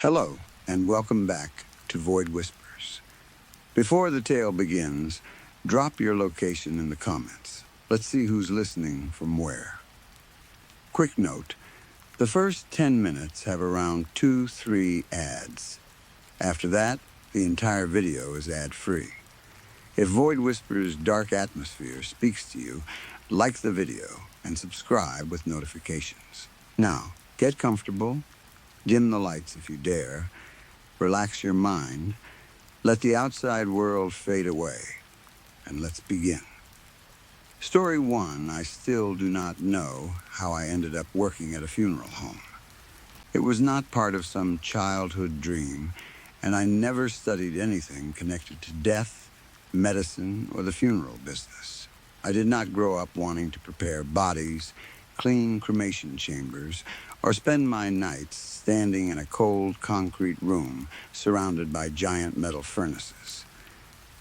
Hello, and welcome back to Void Whispers. Before the tale begins, drop your location in the comments. Let's see who's listening from where. Quick note, the first 10 minutes have around 2-3 ads. After that, the entire video is ad-free. If Void Whispers' dark atmosphere speaks to you, like the video and subscribe with notifications. Now, get comfortable, dim the lights if you dare, relax your mind, let the outside world fade away, and let's begin. Story 1, I still do not know how I ended up working at a funeral home. It was not part of some childhood dream, and I never studied anything connected to death, medicine, or the funeral business. I did not grow up wanting to prepare bodies, clean cremation chambers, or spend my nights standing in a cold concrete room surrounded by giant metal furnaces.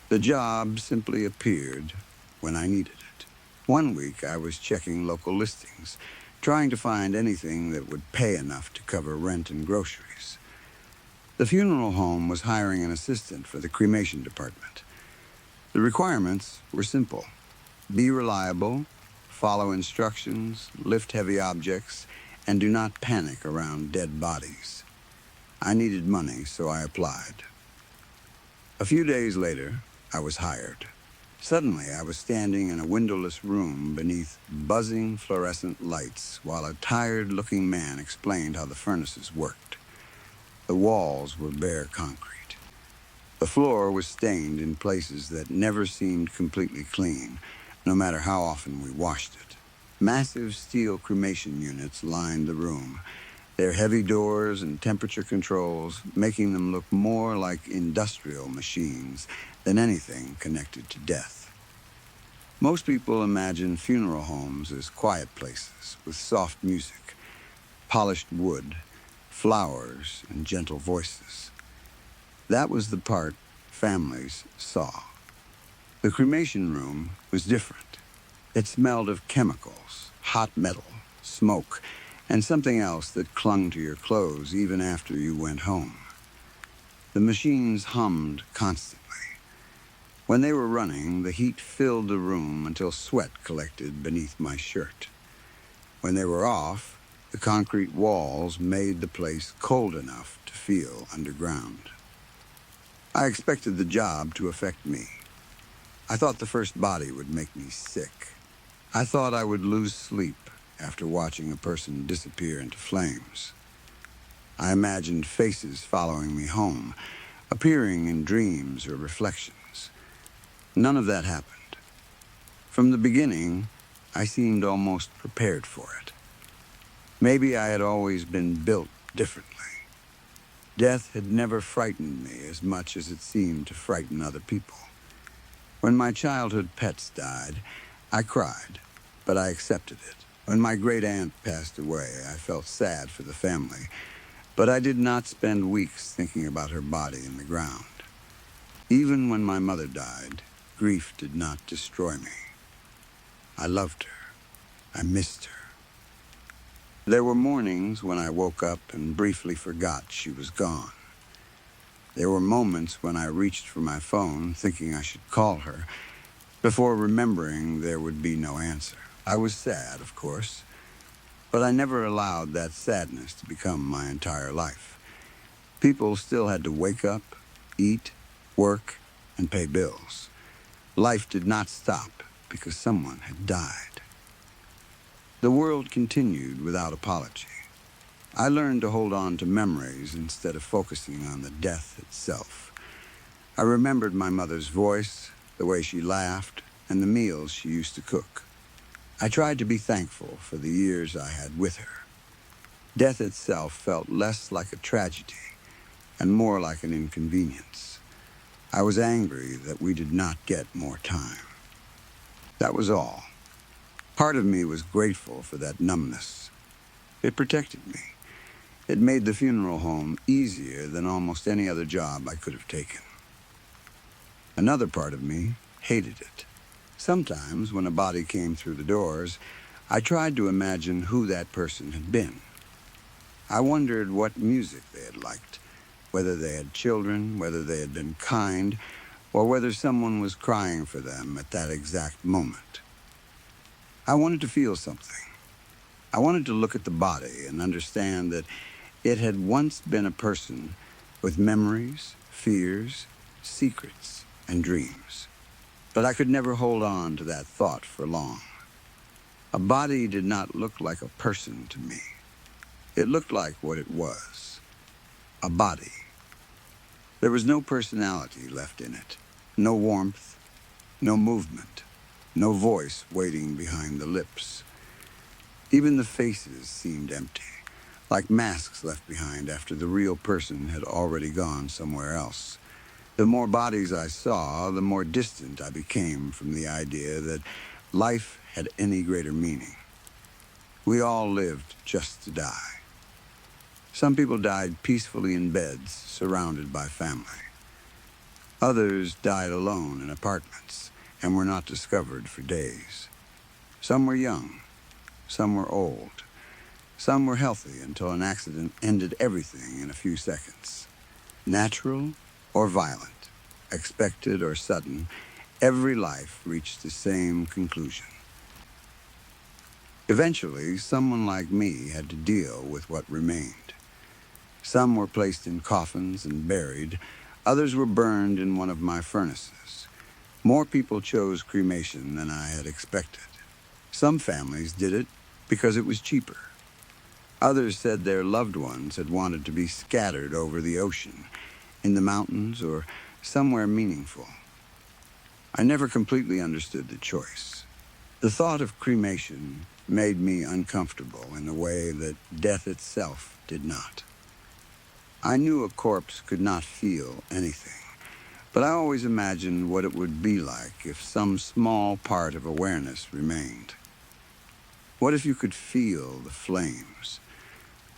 The job simply appeared when I needed it. One week I was checking local listings, trying to find anything that would pay enough to cover rent and groceries. The funeral home was hiring an assistant for the cremation department. The requirements were simple. Be reliable, follow instructions, lift heavy objects, and do not panic around dead bodies. I needed money, so I applied. A few days later, I was hired. Suddenly, I was standing in a windowless room beneath buzzing fluorescent lights while a tired-looking man explained how the furnaces worked. The walls were bare concrete. The floor was stained in places that never seemed completely clean, no matter how often we washed it. Massive steel cremation units lined the room, their heavy doors and temperature controls making them look more like industrial machines than anything connected to death. Most people imagine funeral homes as quiet places with soft music, polished wood, flowers, and gentle voices. That was the part families saw. The cremation room was different. It smelled of chemicals, hot metal, smoke, and something else that clung to your clothes even after you went home. The machines hummed constantly. When they were running, the heat filled the room until sweat collected beneath my shirt. When they were off, the concrete walls made the place cold enough to feel underground. I expected the job to affect me. I thought the first body would make me sick. I thought I would lose sleep after watching a person disappear into flames. I imagined faces following me home, appearing in dreams or reflections. None of that happened. From the beginning, I seemed almost prepared for it. Maybe I had always been built differently. Death had never frightened me as much as it seemed to frighten other people. When my childhood pets died, I cried, but I accepted it. When my great-aunt passed away, I felt sad for the family, but I did not spend weeks thinking about her body in the ground. Even when my mother died, grief did not destroy me. I loved her. I missed her. There were mornings when I woke up and briefly forgot she was gone. There were moments when I reached for my phone, thinking I should call her, before remembering there would be no answer. I was sad, of course, but I never allowed that sadness to become my entire life. People still had to wake up, eat, work, and pay bills. Life did not stop because someone had died. The world continued without apology. I learned to hold on to memories instead of focusing on the death itself. I remembered my mother's voice, the way she laughed, and the meals she used to cook. I tried to be thankful for the years I had with her. Death itself felt less like a tragedy and more like an inconvenience. I was angry that we did not get more time. That was all. Part of me was grateful for that numbness. It protected me. It made the funeral home easier than almost any other job I could have taken. Another part of me hated it. Sometimes, when a body came through the doors, I tried to imagine who that person had been. I wondered what music they had liked, whether they had children, whether they had been kind, or whether someone was crying for them at that exact moment. I wanted to feel something. I wanted to look at the body and understand that it had once been a person with memories, fears, secrets, and dreams. But I could never hold on to that thought for long. A body did not look like a person to me. It looked like what it was, a body. There was no personality left in it, no warmth, no movement, no voice waiting behind the lips. Even the faces seemed empty, like masks left behind after the real person had already gone somewhere else. The more bodies I saw, the more distant I became from the idea that life had any greater meaning. We all lived just to die. Some people died peacefully in beds, surrounded by family. Others died alone in apartments and were not discovered for days. Some were young, some were old, some were healthy until an accident ended everything in a few seconds. Natural or violent, expected or sudden, every life reached the same conclusion. Eventually, someone like me had to deal with what remained. Some were placed in coffins and buried. Others were burned in one of my furnaces. More people chose cremation than I had expected. Some families did it because it was cheaper. Others said their loved ones had wanted to be scattered over the ocean, in the mountains, or somewhere meaningful. I never completely understood the choice. The thought of cremation made me uncomfortable in a way that death itself did not. I knew a corpse could not feel anything, but I always imagined what it would be like if some small part of awareness remained. What if you could feel the flames?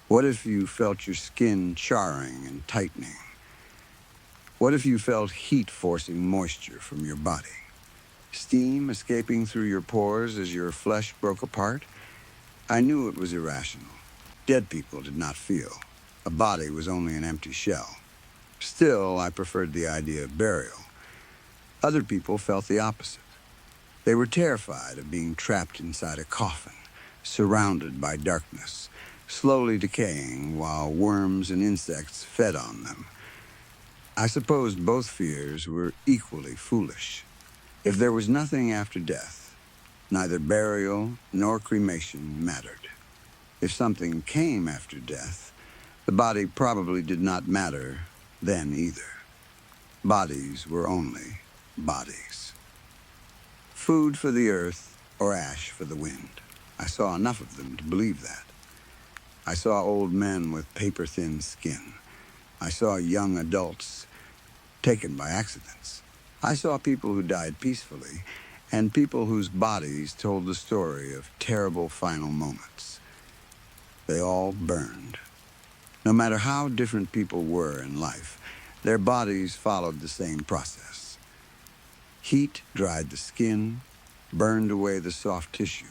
What if you felt your skin charring and tightening? What if you felt heat forcing moisture from your body? Steam escaping through your pores as your flesh broke apart? I knew it was irrational. Dead people did not feel. A body was only an empty shell. Still, I preferred the idea of burial. Other people felt the opposite. They were terrified of being trapped inside a coffin, surrounded by darkness, slowly decaying while worms and insects fed on them. I supposed both fears were equally foolish. If there was nothing after death, neither burial nor cremation mattered. If something came after death, the body probably did not matter then either. Bodies were only bodies. Food for the earth or ash for the wind. I saw enough of them to believe that. I saw old men with paper-thin skin. I saw young adults taken by accidents. I saw people who died peacefully and people whose bodies told the story of terrible final moments. They all burned. No matter how different people were in life, their bodies followed the same process. Heat dried the skin, burned away the soft tissue,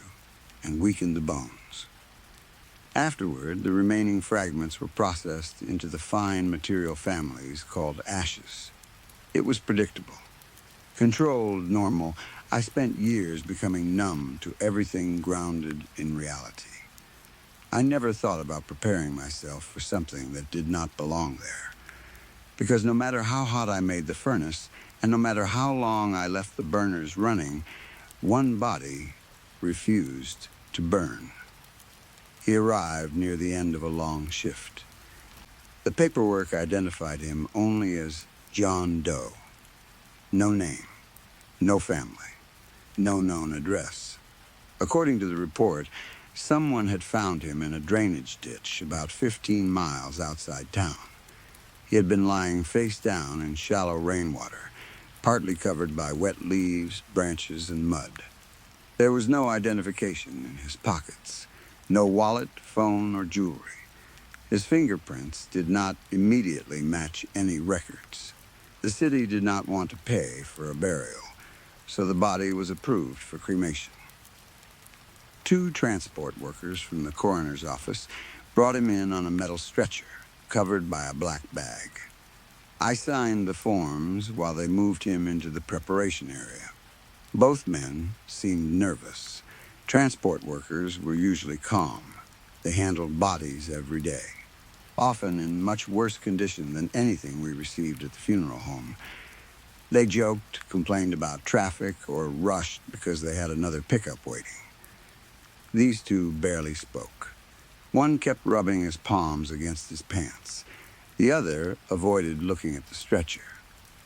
and weakened the bones. Afterward, the remaining fragments were processed into the fine material families called ashes. It was predictable. Controlled, normal, I spent years becoming numb to everything grounded in reality. I never thought about preparing myself for something that did not belong there. Because no matter how hot I made the furnace, and no matter how long I left the burners running, one body refused to burn. He arrived near the end of a long shift. The paperwork identified him only as John Doe. No name, no family, no known address. According to the report, someone had found him in a drainage ditch about 15 miles outside town. He had been lying face down in shallow rainwater, partly covered by wet leaves, branches, and mud. There was no identification in his pockets, no wallet, phone, or jewelry. His fingerprints did not immediately match any records. The city did not want to pay for a burial, so the body was approved for cremation. 2 transport workers from the coroner's office brought him in on a metal stretcher, covered by a black bag. I signed the forms while they moved him into the preparation area. Both men seemed nervous. Transport workers were usually calm. They handled bodies every day, often in much worse condition than anything we received at the funeral home. They joked, complained about traffic, or rushed because they had another pickup waiting. These two barely spoke. One kept rubbing his palms against his pants. The other avoided looking at the stretcher.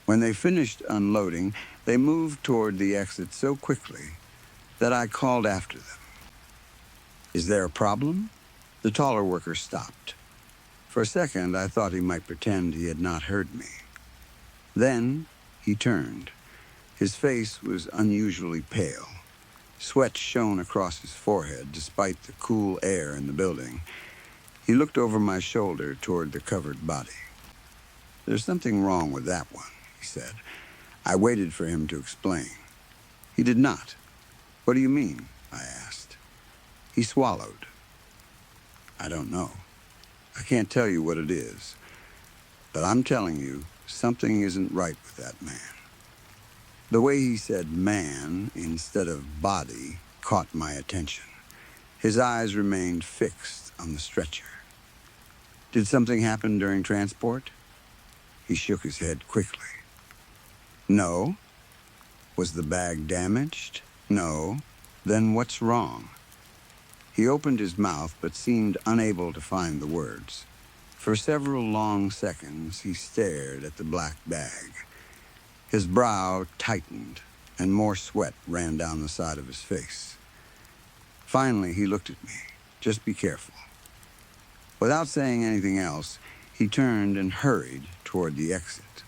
When they finished unloading, they moved toward the exit so quickly that I called after them. "Is there a problem?" The taller worker stopped. For a second, I thought he might pretend he had not heard me. Then he turned. His face was unusually pale. Sweat shone across his forehead despite the cool air in the building. He looked over my shoulder toward the covered body. "There's something wrong with that one," he said. I waited for him to explain. He did not. "What do you mean?" I asked. He swallowed. "I don't know. I can't tell you what it is. But I'm telling you, something isn't right with that man." The way he said man instead of body caught my attention. His eyes remained fixed on the stretcher. "Did something happen during transport?" He shook his head quickly. "No." "Was the bag damaged?" "No." "Then what's wrong?" He opened his mouth but seemed unable to find the words. For several long seconds, he stared at the black bag. His brow tightened, and more sweat ran down the side of his face. Finally, he looked at me. "Just be careful." Without saying anything else, he turned and hurried toward the exit.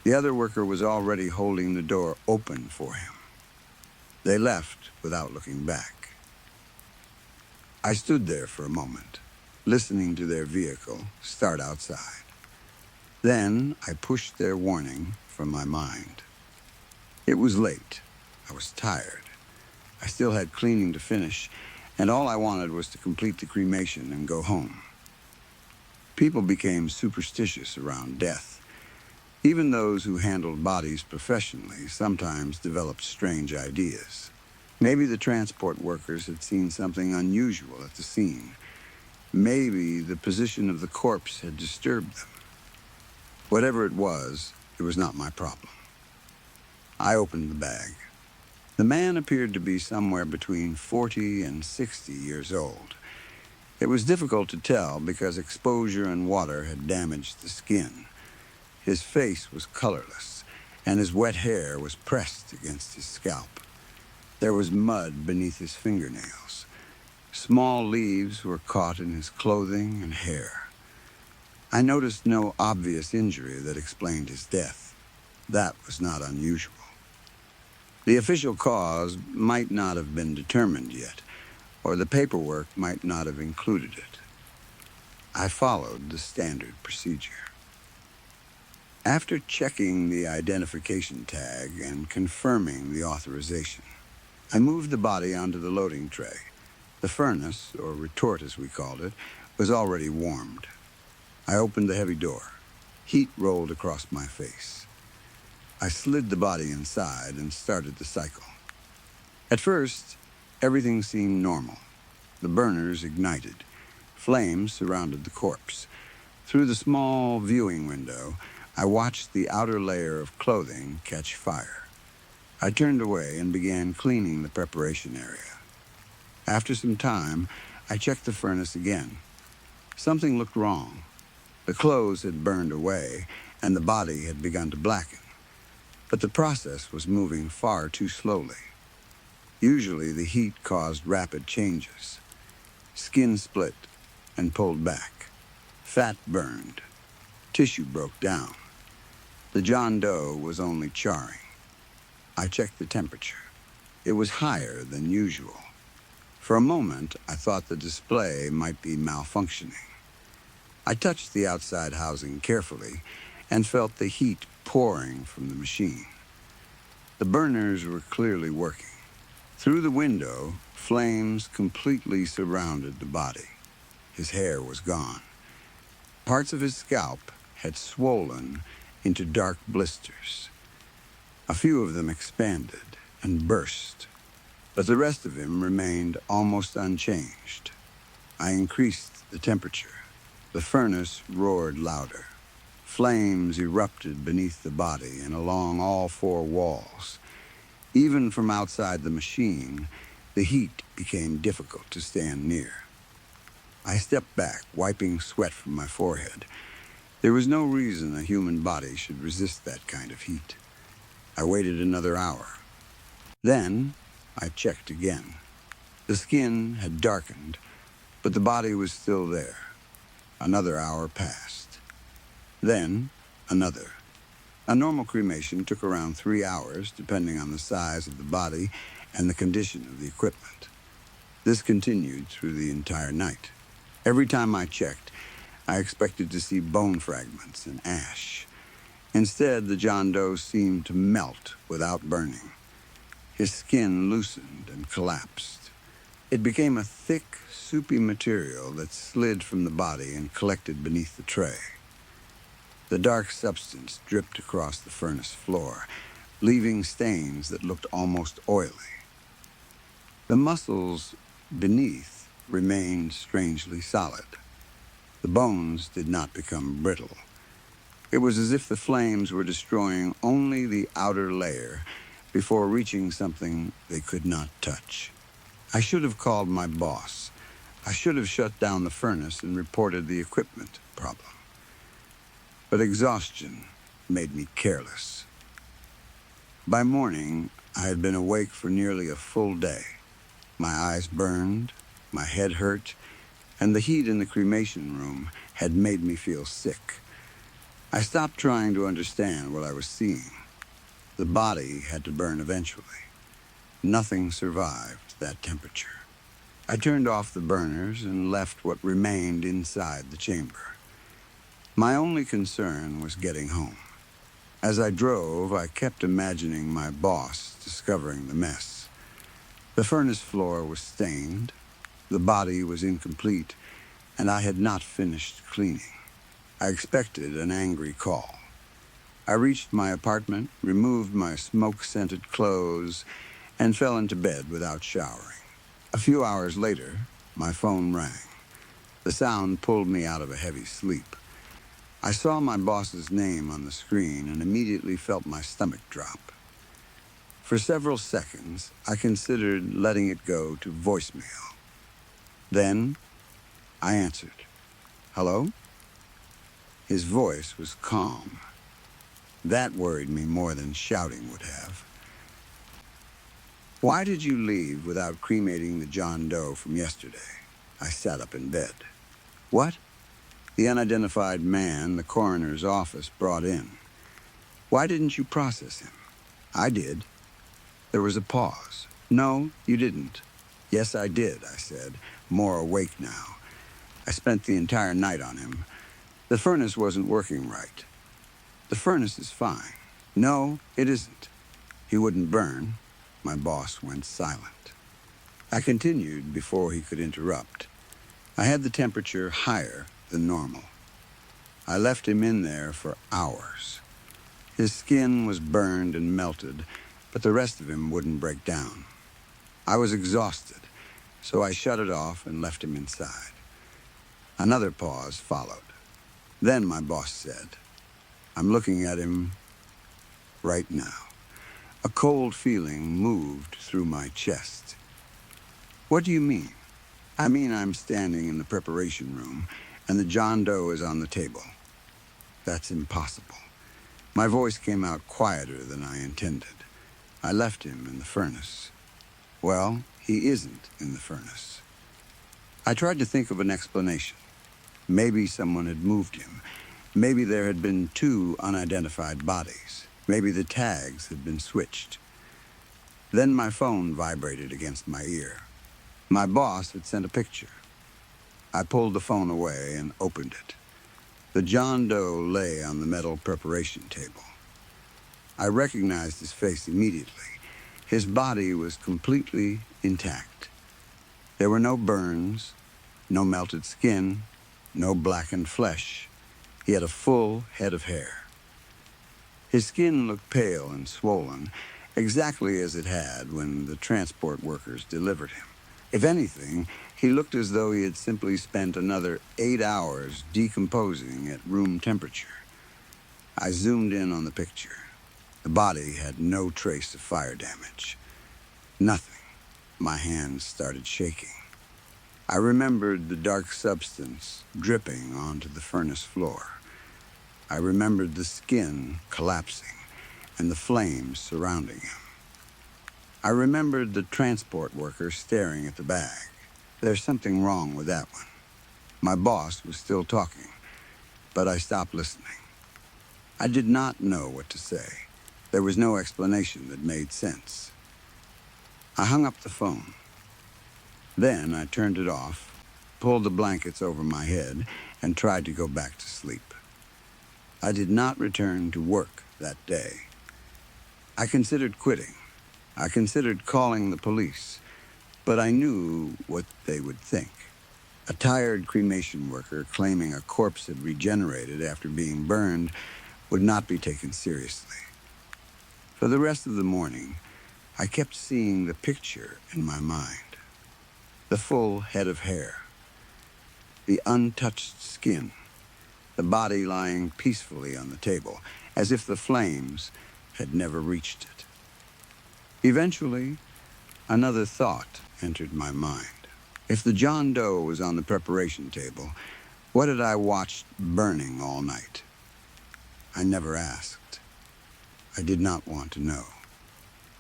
The other worker was already holding the door open for him. They left without looking back. I stood there for a moment, listening to their vehicle start outside. Then I pushed their warning from my mind. It was late. I was tired. I still had cleaning to finish, and all I wanted was to complete the cremation and go home. People became superstitious around death. Even those who handled bodies professionally sometimes developed strange ideas. Maybe the transport workers had seen something unusual at the scene. Maybe the position of the corpse had disturbed them. Whatever it was not my problem. I opened the bag. The man appeared to be somewhere between 40 and 60 years old. It was difficult to tell because exposure and water had damaged the skin. His face was colorless, and his wet hair was pressed against his scalp. There was mud beneath his fingernails. Small leaves were caught in his clothing and hair. I noticed no obvious injury that explained his death. That was not unusual. The official cause might not have been determined yet, or the paperwork might not have included it. I followed the standard procedure. After checking the identification tag and confirming the authorization, I moved the body onto the loading tray. The furnace, or retort as we called it, was already warmed. I opened the heavy door. Heat rolled across my face. I slid the body inside and started the cycle. At first, everything seemed normal. The burners ignited. Flames surrounded the corpse. Through the small viewing window, I watched the outer layer of clothing catch fire. I turned away and began cleaning the preparation area. After some time, I checked the furnace again. Something looked wrong. The clothes had burned away, and the body had begun to blacken. But the process was moving far too slowly. Usually, the heat caused rapid changes. Skin split and pulled back. Fat burned. Tissue broke down. The John Doe was only charring. I checked the temperature. It was higher than usual. For a moment, I thought the display might be malfunctioning. I touched the outside housing carefully and felt the heat pouring from the machine. The burners were clearly working. Through the window, flames completely surrounded the body. His hair was gone. Parts of his scalp had swollen into dark blisters. A few of them expanded and burst, but the rest of him remained almost unchanged. I increased the temperature. The furnace roared louder. Flames erupted beneath the body and along all four walls. Even from outside the machine, the heat became difficult to stand near. I stepped back, wiping sweat from my forehead. There was no reason a human body should resist that kind of heat. I waited another hour. Then I checked again. The skin had darkened, but the body was still there. Another hour passed. Then another. A normal cremation took around 3 hours, depending on the size of the body and the condition of the equipment. This continued through the entire night. Every time I checked, I expected to see bone fragments and ash. Instead, the John Doe seemed to melt without burning. His skin loosened and collapsed. It became a thick, soupy material that slid from the body and collected beneath the tray. The dark substance dripped across the furnace floor, leaving stains that looked almost oily. The muscles beneath remained strangely solid. The bones did not become brittle. It was as if the flames were destroying only the outer layer before reaching something they could not touch. I should have called my boss. I should have shut down the furnace and reported the equipment problem. But exhaustion made me careless. By morning, I had been awake for nearly a full day. My eyes burned, my head hurt, and the heat in the cremation room had made me feel sick. I stopped trying to understand what I was seeing. The body had to burn eventually. Nothing survived that temperature. I turned off the burners and left what remained inside the chamber. My only concern was getting home. As I drove, I kept imagining my boss discovering the mess. The furnace floor was stained, the body was incomplete, and I had not finished cleaning. I expected an angry call. I reached my apartment, removed my smoke-scented clothes, and fell into bed without showering. A few hours later, my phone rang. The sound pulled me out of a heavy sleep. I saw my boss's name on the screen and immediately felt my stomach drop. For several seconds, I considered letting it go to voicemail. Then, I answered. Hello? His voice was calm. That worried me more than shouting would have. Why did you leave without cremating the John Doe from yesterday? I sat up in bed. What? The unidentified man the coroner's office brought in. Why didn't you process him? I did. There was a pause. No, you didn't. Yes, I did, I said, more awake now. I spent the entire night on him. The furnace wasn't working right. The furnace is fine. No, it isn't. He wouldn't burn. My boss went silent. I continued before he could interrupt. I had the temperature higher than normal. I left him in there for hours. His skin was burned and melted, but the rest of him wouldn't break down. I was exhausted, so I shut it off and left him inside. Another pause followed. Then my boss said, I'm looking at him right now. A cold feeling moved through my chest. What do you mean? I mean I'm standing in the preparation room, and the John Doe is on the table. That's impossible. My voice came out quieter than I intended. I left him in the furnace. Well, he isn't in the furnace. I tried to think of an explanation. Maybe someone had moved him. Maybe there had been 2 unidentified bodies. Maybe the tags had been switched. Then my phone vibrated against my ear. My boss had sent a picture. I pulled the phone away and opened it. The John Doe lay on the metal preparation table. I recognized his face immediately. His body was completely intact. There were no burns, no melted skin, no blackened flesh. He had a full head of hair. His skin looked pale and swollen, exactly as it had when the transport workers delivered him. If anything, he looked as though he had simply spent another 8 hours decomposing at room temperature. I zoomed in on the picture. The body had no trace of fire damage. Nothing. My hands started shaking. I remembered the dark substance dripping onto the furnace floor. I remembered the skin collapsing and the flames surrounding him. I remembered the transport worker staring at the bag. There's something wrong with that one. My boss was still talking, but I stopped listening. I did not know what to say. There was no explanation that made sense. I hung up the phone. Then I turned it off, pulled the blankets over my head, and tried to go back to sleep. I did not return to work that day. I considered quitting. I considered calling the police, but I knew what they would think. A tired cremation worker claiming a corpse had regenerated after being burned would not be taken seriously. For the rest of the morning, I kept seeing the picture in my mind. The full head of hair, the untouched skin, the body lying peacefully on the table, as if the flames had never reached it. Eventually, another thought entered my mind. If the John Doe was on the preparation table, what had I watched burning all night? I never asked. I did not want to know.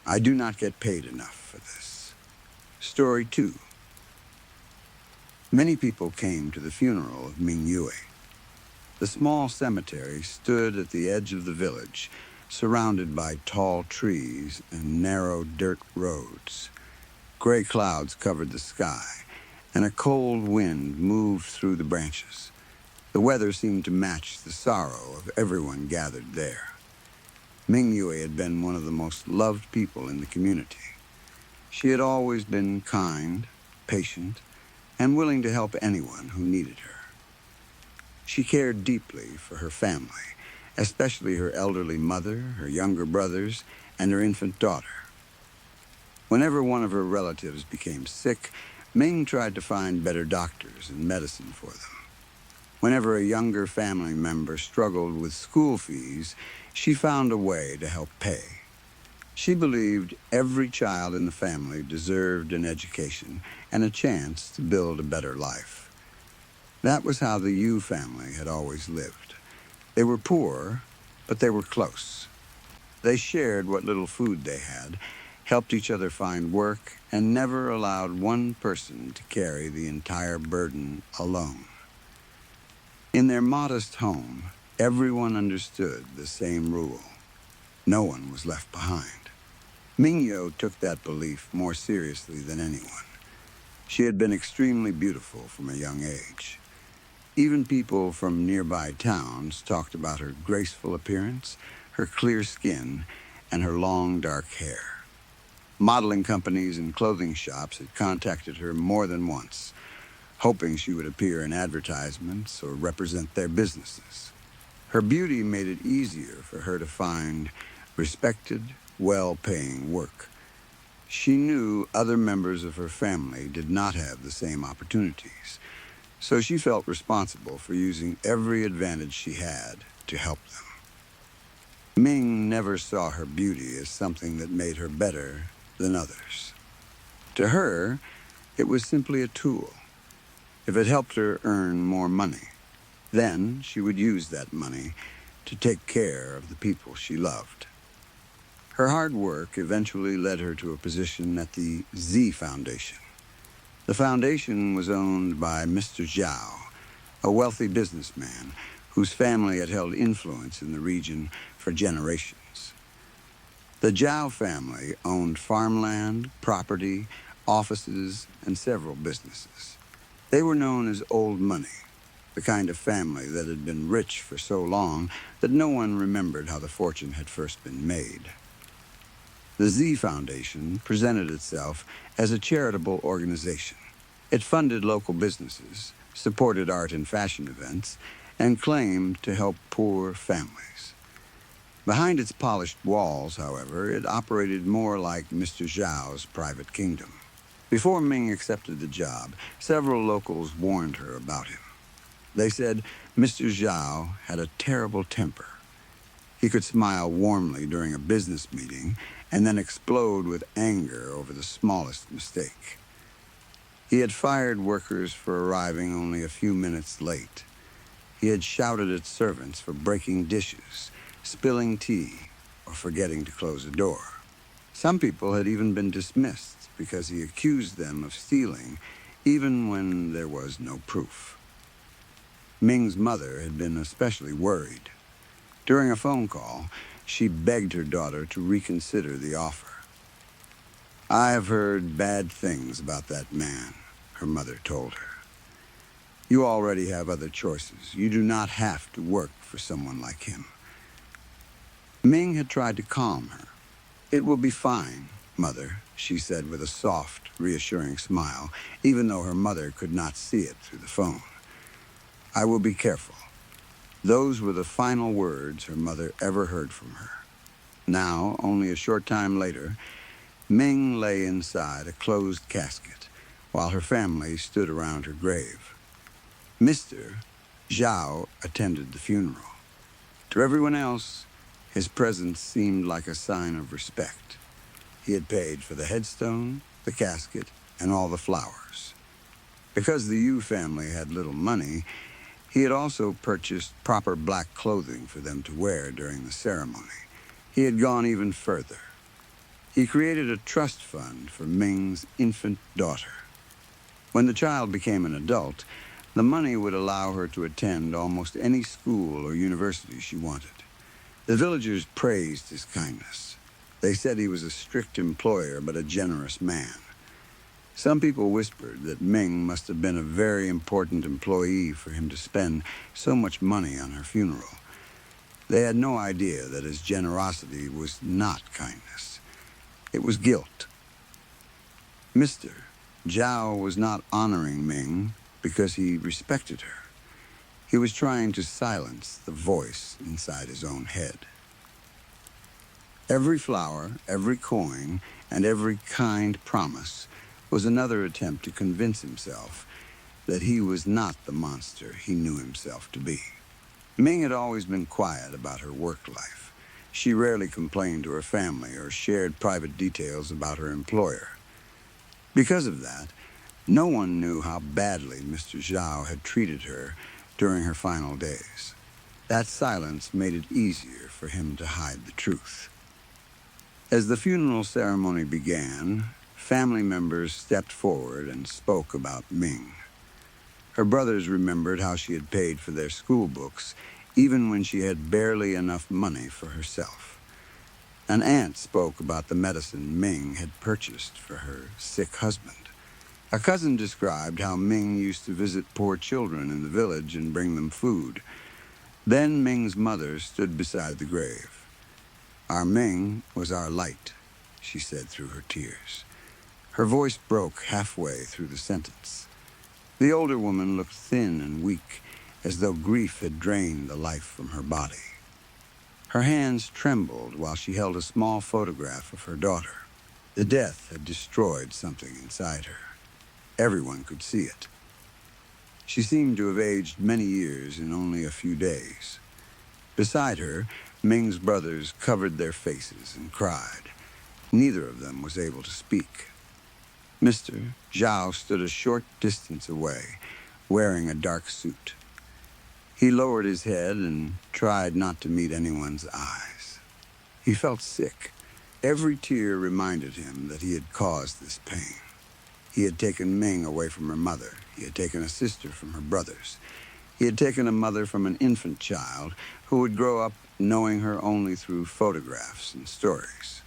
I do not get paid enough for this. Story 2. Many people came to the funeral of Ming Yue. The small cemetery stood at the edge of the village, surrounded by tall trees and narrow dirt roads. Gray clouds covered the sky, and a cold wind moved through the branches. The weather seemed to match the sorrow of everyone gathered there. Ming Yue had been one of the most loved people in the community. She had always been kind, patient, and willing to help anyone who needed her. She cared deeply for her family, especially her elderly mother, her younger brothers, and her infant daughter. Whenever one of her relatives became sick, Ming tried to find better doctors and medicine for them. Whenever a younger family member struggled with school fees, she found a way to help pay. She believed every child in the family deserved an education and a chance to build a better life. That was how the Yu family had always lived. They were poor, but they were close. They shared what little food they had, helped each other find work, and never allowed one person to carry the entire burden alone. In their modest home, everyone understood the same rule. No one was left behind. Mingyo took that belief more seriously than anyone. She had been extremely beautiful from a young age. Even people from nearby towns talked about her graceful appearance, her clear skin, and her long dark hair. Modeling companies and clothing shops had contacted her more than once, hoping she would appear in advertisements or represent their businesses. Her beauty made it easier for her to find respected, well-paying work. She knew other members of her family did not have the same opportunities, so she felt responsible for using every advantage she had to help them. Ming never saw her beauty as something that made her better than others. To her, it was simply a tool. If it helped her earn more money, then she would use that money to take care of the people she loved. Her hard work eventually led her to a position at the Z Foundation. The foundation was owned by Mr. Zhao, a wealthy businessman whose family had held influence in the region for generations. The Zhao family owned farmland, property, offices, and several businesses. They were known as old money, the kind of family that had been rich for so long that no one remembered how the fortune had first been made. The Z Foundation presented itself as a charitable organization. It funded local businesses, supported art and fashion events, and claimed to help poor families. Behind its polished walls, however, it operated more like Mr. Zhao's private kingdom. Before Ming accepted the job, several locals warned her about him. They said Mr. Zhao had a terrible temper. He could smile warmly during a business meeting and then explode with anger over the smallest mistake. He had fired workers for arriving only a few minutes late. He had shouted at servants for breaking dishes, spilling tea, or forgetting to close a door. Some people had even been dismissed because he accused them of stealing, even when there was no proof. Ming's mother had been especially worried. During a phone call, she begged her daughter to reconsider the offer. "I have heard bad things about that man," her mother told her. "You already have other choices. You do not have to work for someone like him." Ming had tried to calm her. "It will be fine, Mother," she said with a soft, reassuring smile, even though her mother could not see it through the phone. "I will be careful." Those were the final words her mother ever heard from her. Now, only a short time later, Ming lay inside a closed casket, while her family stood around her grave. Mr. Zhao attended the funeral. To everyone else, his presence seemed like a sign of respect. He had paid for the headstone, the casket, and all the flowers. Because the Yu family had little money, he had also purchased proper black clothing for them to wear during the ceremony. He had gone even further. He created a trust fund for Ming's infant daughter. When the child became an adult, the money would allow her to attend almost any school or university she wanted. The villagers praised his kindness. They said he was a strict employer but a generous man. Some people whispered that Ming must have been a very important employee for him to spend so much money on her funeral. They had no idea that his generosity was not kindness. It was guilt. Mr. Zhao was not honoring Ming because he respected her. He was trying to silence the voice inside his own head. Every flower, every coin, and every kind promise was another attempt to convince himself that he was not the monster he knew himself to be. Ming had always been quiet about her work life. She rarely complained to her family or shared private details about her employer. Because of that, no one knew how badly Mr. Zhao had treated her during her final days. That silence made it easier for him to hide the truth. As the funeral ceremony began, family members stepped forward and spoke about Ming. Her brothers remembered how she had paid for their school books, even when she had barely enough money for herself. An aunt spoke about the medicine Ming had purchased for her sick husband. A cousin described how Ming used to visit poor children in the village and bring them food. Then Ming's mother stood beside the grave. "Our Ming was our light," she said through her tears. Her voice broke halfway through the sentence. The older woman looked thin and weak, as though grief had drained the life from her body. Her hands trembled while she held a small photograph of her daughter. The death had destroyed something inside her. Everyone could see it. She seemed to have aged many years in only a few days. Beside her, Ming's brothers covered their faces and cried. Neither of them was able to speak. Mr. Zhao stood a short distance away, wearing a dark suit. He lowered his head and tried not to meet anyone's eyes. He felt sick. Every tear reminded him that he had caused this pain. He had taken Ming away from her mother. He had taken a sister from her brothers. He had taken a mother from an infant child who would grow up knowing her only through photographs and stories.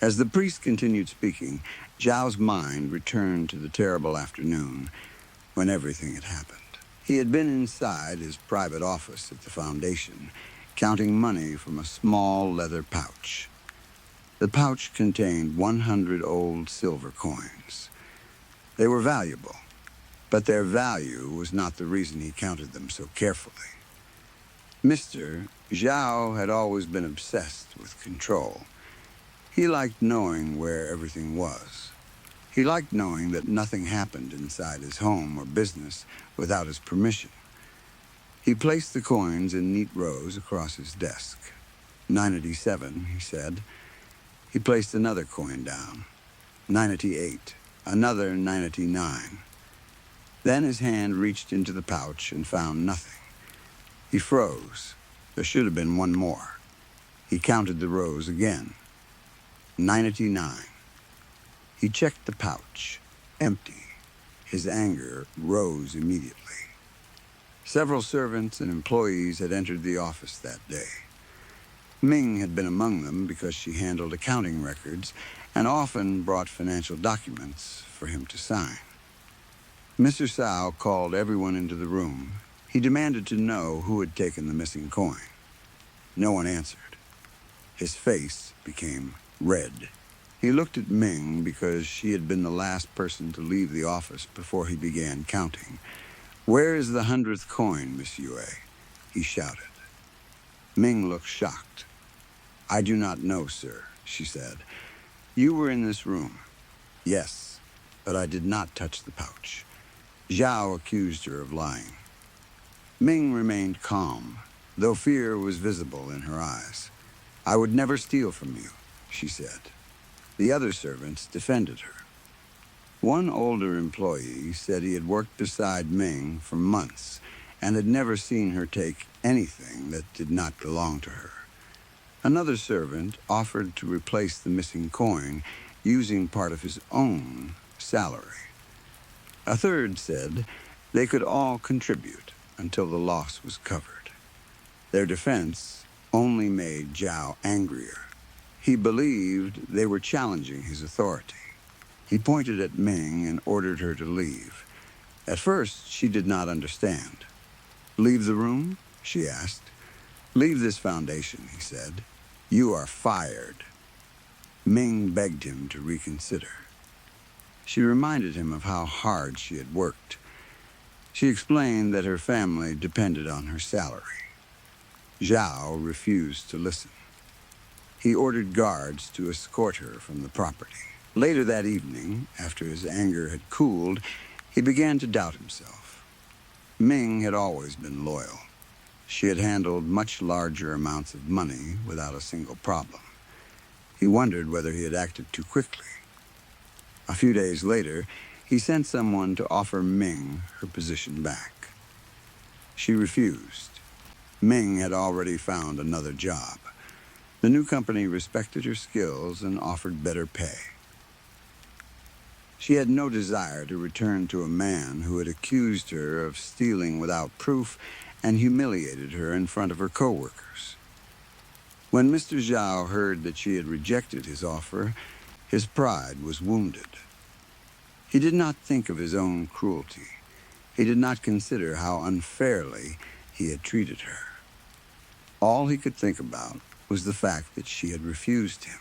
As the priest continued speaking, Zhao's mind returned to the terrible afternoon when everything had happened. He had been inside his private office at the foundation, counting money from a small leather pouch. The pouch contained 100 old silver coins. They were valuable. but their value was not the reason he counted them so carefully. Mr. Zhao had always been obsessed with control. He liked knowing where everything was. He liked knowing that nothing happened inside his home or business without his permission. He placed the coins in neat rows across his desk. 987, he said. He placed another coin down. 988, another 989. Then his hand reached into the pouch and found nothing. He froze. There should have been one more. He counted the rows again. 989. He checked the pouch. Empty. His anger rose immediately. Several servants and employees had entered the office that day. Ming had been among them because she handled accounting records and often brought financial documents for him to sign. Mr. Sao called everyone into the room. He demanded to know who had taken the missing coin. No one answered. His face became red. He looked at Ming because she had been the last person to leave the office before he began counting. "Where is the 100th coin, Miss Yue?" he shouted. Ming looked shocked. "I do not know, sir," she said. "You were in this room." "Yes, but I did not touch the pouch." Zhao accused her of lying. Ming remained calm, though fear was visible in her eyes. "I would never steal from you," she said. The other servants defended her. One older employee said he had worked beside Ming for months and had never seen her take anything that did not belong to her. Another servant offered to replace the missing coin using part of his own salary. A third said they could all contribute until the loss was covered. Their defense only made Zhao angrier. He believed they were challenging his authority. He pointed at Ming and ordered her to leave. At first, she did not understand. "Leave the room?" she asked. "Leave this foundation," he said. "You are fired." Ming begged him to reconsider. She reminded him of how hard she had worked. She explained that her family depended on her salary. Zhao refused to listen. He ordered guards to escort her from the property. Later that evening, after his anger had cooled, he began to doubt himself. Ming had always been loyal. She had handled much larger amounts of money without a single problem. He wondered whether he had acted too quickly. A few days later, he sent someone to offer Ming her position back. She refused. Ming had already found another job. The new company respected her skills and offered better pay. She had no desire to return to a man who had accused her of stealing without proof and humiliated her in front of her coworkers. When Mr. Zhao heard that she had rejected his offer, his pride was wounded. He did not think of his own cruelty. He did not consider how unfairly he had treated her. All he could think about was the fact that she had refused him.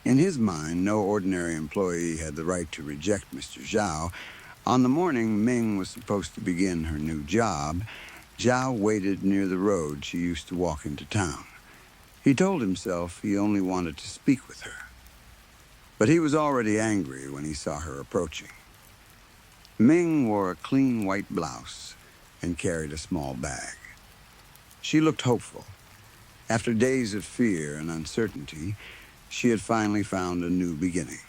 In his mind, no ordinary employee had the right to reject Mr. Zhao. On the morning Ming was supposed to begin her new job, Zhao waited near the road she used to walk into town. He told himself he only wanted to speak with her. But he was already angry when he saw her approaching. Ming wore a clean white blouse and carried a small bag. She looked hopeful. After days of fear and uncertainty, she had finally found a new beginning.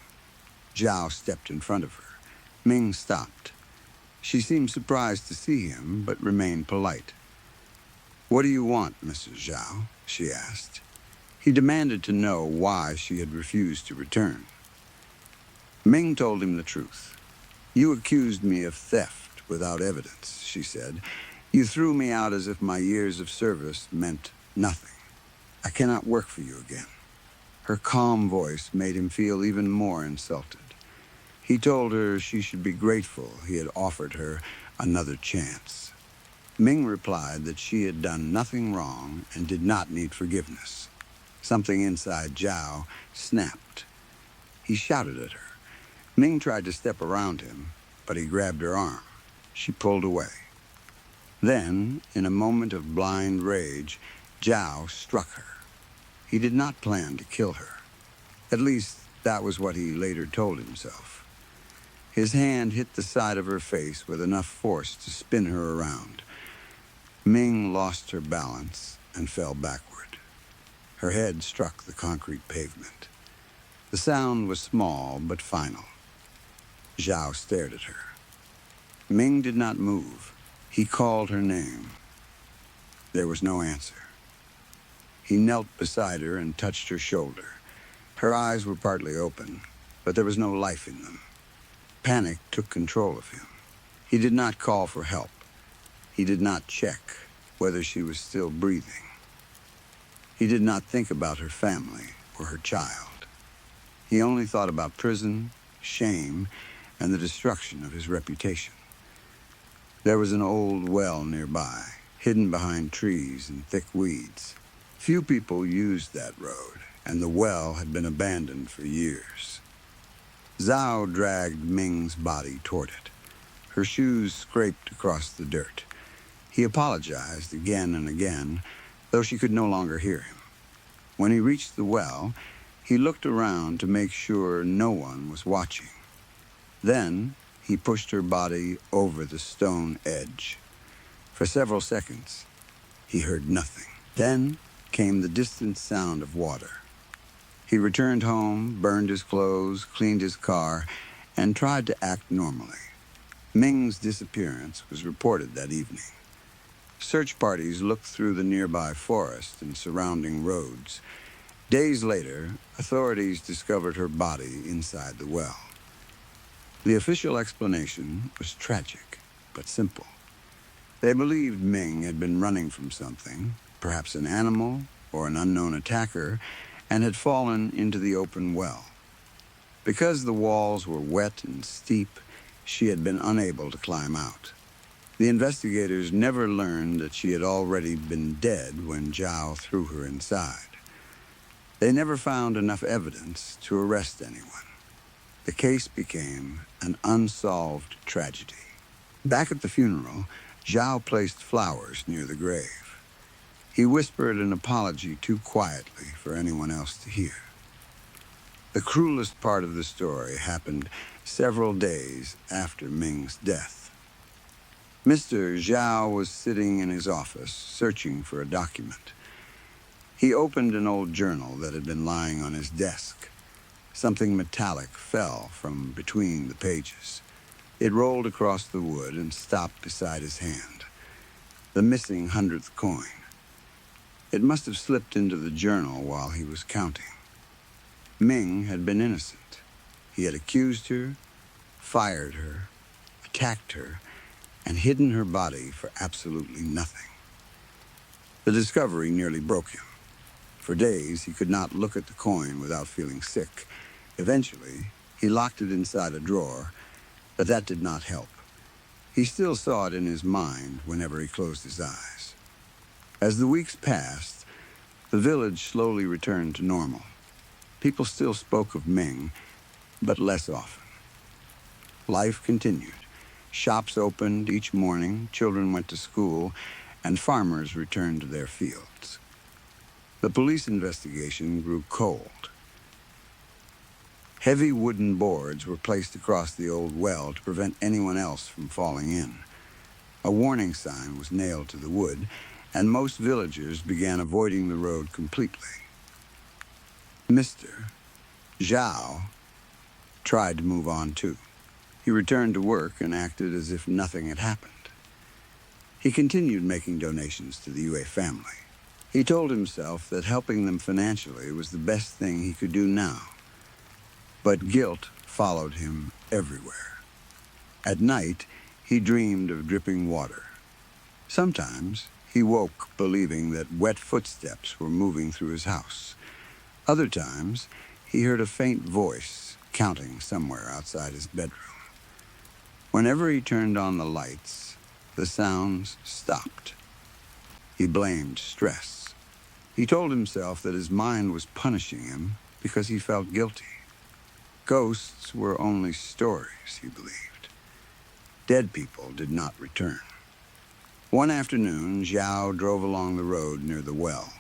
Zhao stepped in front of her. Ming stopped. She seemed surprised to see him, but remained polite. "What do you want, Mrs. Zhao?" she asked. He demanded to know why she had refused to return. Ming told him the truth. "You accused me of theft without evidence," she said. "You threw me out as if my years of service meant nothing. I cannot work for you again." Her calm voice made him feel even more insulted. He told her she should be grateful he had offered her another chance. Ming replied that she had done nothing wrong and did not need forgiveness. Something inside Zhao snapped. He shouted at her. Ming tried to step around him, but he grabbed her arm. She pulled away. Then, in a moment of blind rage, Zhao struck her. He did not plan to kill her. At least, that was what he later told himself. His hand hit the side of her face with enough force to spin her around. Ming lost her balance and fell backward. Her head struck the concrete pavement. The sound was small but final. Zhao stared at her. Ming did not move. He called her name. There was no answer. He knelt beside her and touched her shoulder. Her eyes were partly open, but there was no life in them. Panic took control of him. He did not call for help. He did not check whether she was still breathing. He did not think about her family or her child. He only thought about prison, shame, and the destruction of his reputation. There was an old well nearby, hidden behind trees and thick weeds. Few people used that road, and the well had been abandoned for years. Zhao dragged Ming's body toward it. Her shoes scraped across the dirt. He apologized again and again, though she could no longer hear him. When he reached the well, he looked around to make sure no one was watching. Then he pushed her body over the stone edge. For several seconds, he heard nothing. Then came the distant sound of water. He returned home, burned his clothes, cleaned his car, and tried to act normally. Ming's disappearance was reported that evening. Search parties looked through the nearby forest and surrounding roads. Days later, authorities discovered her body inside the well. The official explanation was tragic, but simple. They believed Ming had been running from something, perhaps an animal or an unknown attacker, and had fallen into the open well. Because the walls were wet and steep, she had been unable to climb out. The investigators never learned that she had already been dead when Zhao threw her inside. They never found enough evidence to arrest anyone. The case became an unsolved tragedy. Back at the funeral, Zhao placed flowers near the grave. He whispered an apology too quietly for anyone else to hear. The cruelest part of the story happened several days after Ming's death. Mr. Zhao was sitting in his office, searching for a document. He opened an old journal that had been lying on his desk. Something metallic fell from between the pages. It rolled across the wood and stopped beside his hand. The missing 100th coin. It must have slipped into the journal while he was counting. Ming had been innocent. He had accused her, fired her, attacked her, and hidden her body for absolutely nothing. The discovery nearly broke him. For days, he could not look at the coin without feeling sick. Eventually, he locked it inside a drawer, but that did not help. He still saw it in his mind whenever he closed his eyes. As the weeks passed, the village slowly returned to normal. People still spoke of Ming, but less often. Life continued. Shops opened each morning, children went to school, and farmers returned to their fields. The police investigation grew cold. Heavy wooden boards were placed across the old well to prevent anyone else from falling in. A warning sign was nailed to the wood, and most villagers began avoiding the road completely. Mr. Zhao tried to move on too. He returned to work and acted as if nothing had happened. He continued making donations to the Yue family. He told himself that helping them financially was the best thing he could do now. But guilt followed him everywhere. At night, he dreamed of dripping water. Sometimes, he woke believing that wet footsteps were moving through his house. Other times, he heard a faint voice counting somewhere outside his bedroom. Whenever he turned on the lights, the sounds stopped. He blamed stress. He told himself that his mind was punishing him because he felt guilty. Ghosts were only stories, he believed. Dead people did not return. One afternoon, Zhao drove along the road near the well.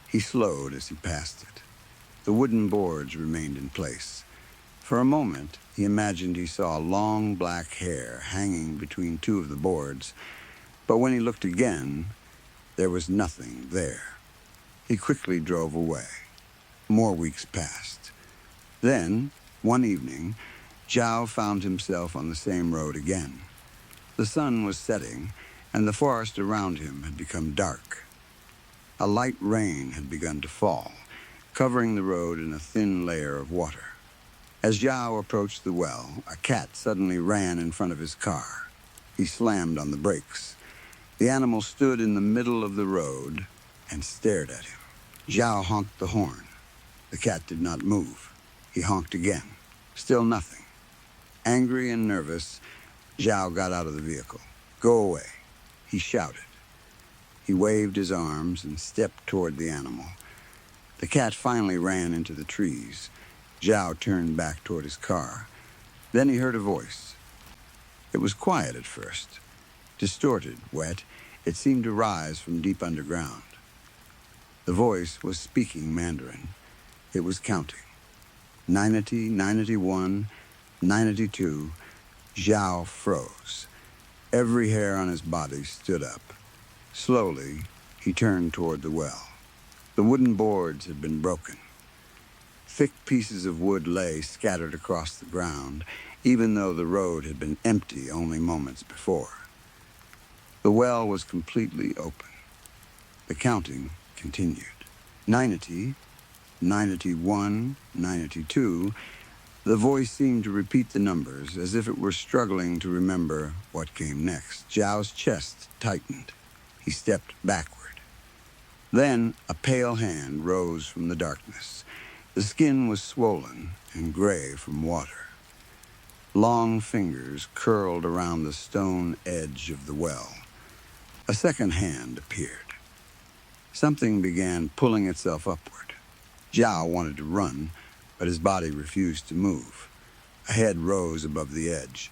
He slowed as he passed it. The wooden boards remained in place. For a moment, he imagined he saw long black hair hanging between two of the boards, but when he looked again, there was nothing there. He quickly drove away. More weeks passed. Then, one evening, Zhao found himself on the same road again. The sun was setting, and the forest around him had become dark. A light rain had begun to fall, covering the road in a thin layer of water. As Zhao approached the well, a cat suddenly ran in front of his car. He slammed on the brakes. The animal stood in the middle of the road and stared at him. Zhao honked the horn. The cat did not move. He honked again. Still nothing. Angry and nervous, Zhao got out of the vehicle. "Go away," he shouted. He waved his arms and stepped toward the animal. The cat finally ran into the trees. Zhao turned back toward his car. Then he heard a voice. It was quiet at first. Distorted, wet, it seemed to rise from deep underground. The voice was speaking Mandarin. It was counting. 90, 91, 92. Zhao froze. Every hair on his body stood up. Slowly, he turned toward the well. The wooden boards had been broken. Thick pieces of wood lay scattered across the ground, even though the road had been empty only moments before. The well was completely open. The counting continued. 90, 91, 92. The voice seemed to repeat the numbers as if it were struggling to remember what came next. Zhao's chest tightened. He stepped backward. Then a pale hand rose from the darkness. The skin was swollen and gray from water. Long fingers curled around the stone edge of the well. A second hand appeared. Something began pulling itself upward. Zhao wanted to run, but his body refused to move. A head rose above the edge.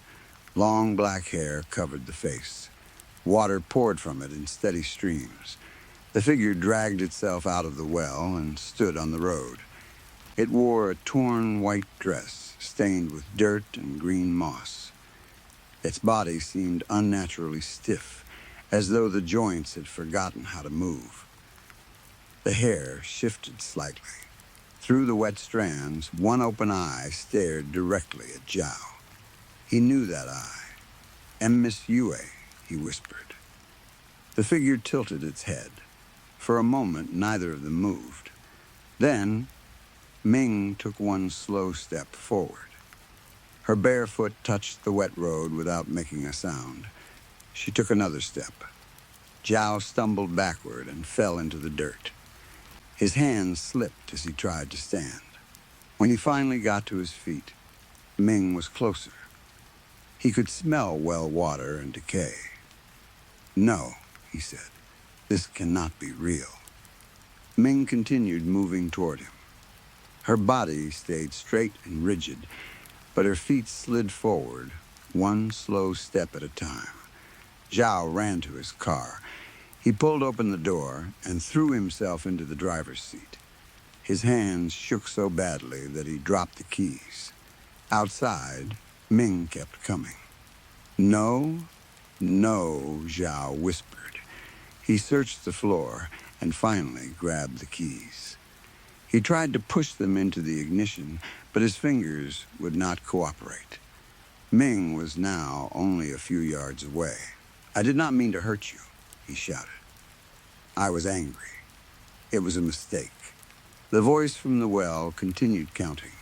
Long black hair covered the face. Water poured from it in steady streams. The figure dragged itself out of the well and stood on the road. It wore a torn white dress, stained with dirt and green moss. Its body seemed unnaturally stiff, as though the joints had forgotten how to move. The hair shifted slightly. Through the wet strands, one open eye stared directly at Zhao. He knew that eye. "Yue," he whispered. The figure tilted its head. For a moment, neither of them moved. Then, Ming took one slow step forward. Her bare foot touched the wet road without making a sound. She took another step. Zhao stumbled backward and fell into the dirt. His hands slipped as he tried to stand. When he finally got to his feet, Ming was closer. He could smell well water and decay. "No," he said, "this cannot be real." Ming continued moving toward him. Her body stayed straight and rigid, but her feet slid forward, one slow step at a time. Zhao ran to his car. He pulled open the door and threw himself into the driver's seat. His hands shook so badly that he dropped the keys. Outside, Ming kept coming. "No, no," Zhao whispered. He searched the floor and finally grabbed the keys. He tried to push them into the ignition, but his fingers would not cooperate. Ming was now only a few yards away. "I did not mean to hurt you," he shouted. "I was angry. It was a mistake." The voice from the well continued counting.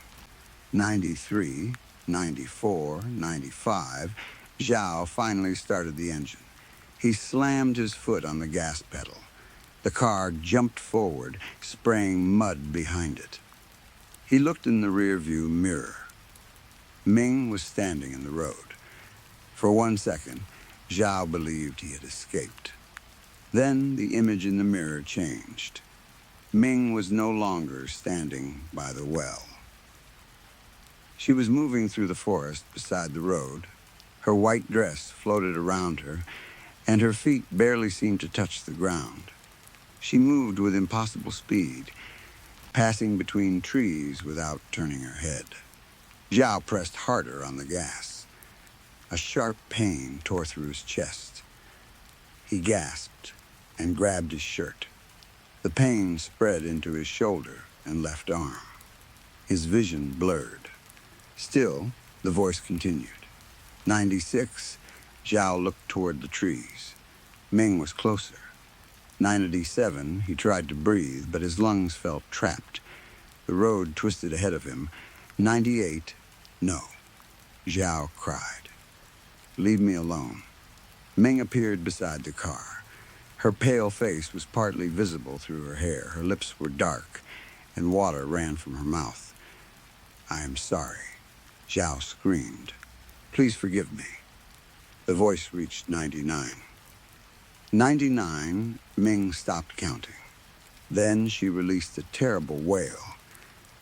93, 94, 95. Zhao finally started the engine. He slammed his foot on the gas pedal. The car jumped forward, spraying mud behind it. He looked in the rearview mirror. Ming was standing in the road. For 1 second, Zhao believed he had escaped. Then the image in the mirror changed. Ming was no longer standing by the well. She was moving through the forest beside the road, Her white dress floated around her, and her feet barely seemed to touch the ground. She moved with impossible speed, passing between trees without turning her head. Zhao pressed harder on the gas. A sharp pain tore through his chest. He gasped and grabbed his shirt. The pain spread into his shoulder and left arm. His vision blurred. Still, the voice continued. 96. Zhao looked toward the trees. Ming was closer. 97. He tried to breathe, but his lungs felt trapped. The road twisted ahead of him. 98. No. Zhao cried. Leave me alone. Ming appeared beside the car. Her pale face was partly visible through her hair. Her lips were dark, and water ran from her mouth. I am sorry, Zhao screamed. Please forgive me. The voice reached 99. 99, Ming stopped counting. Then she released a terrible wail.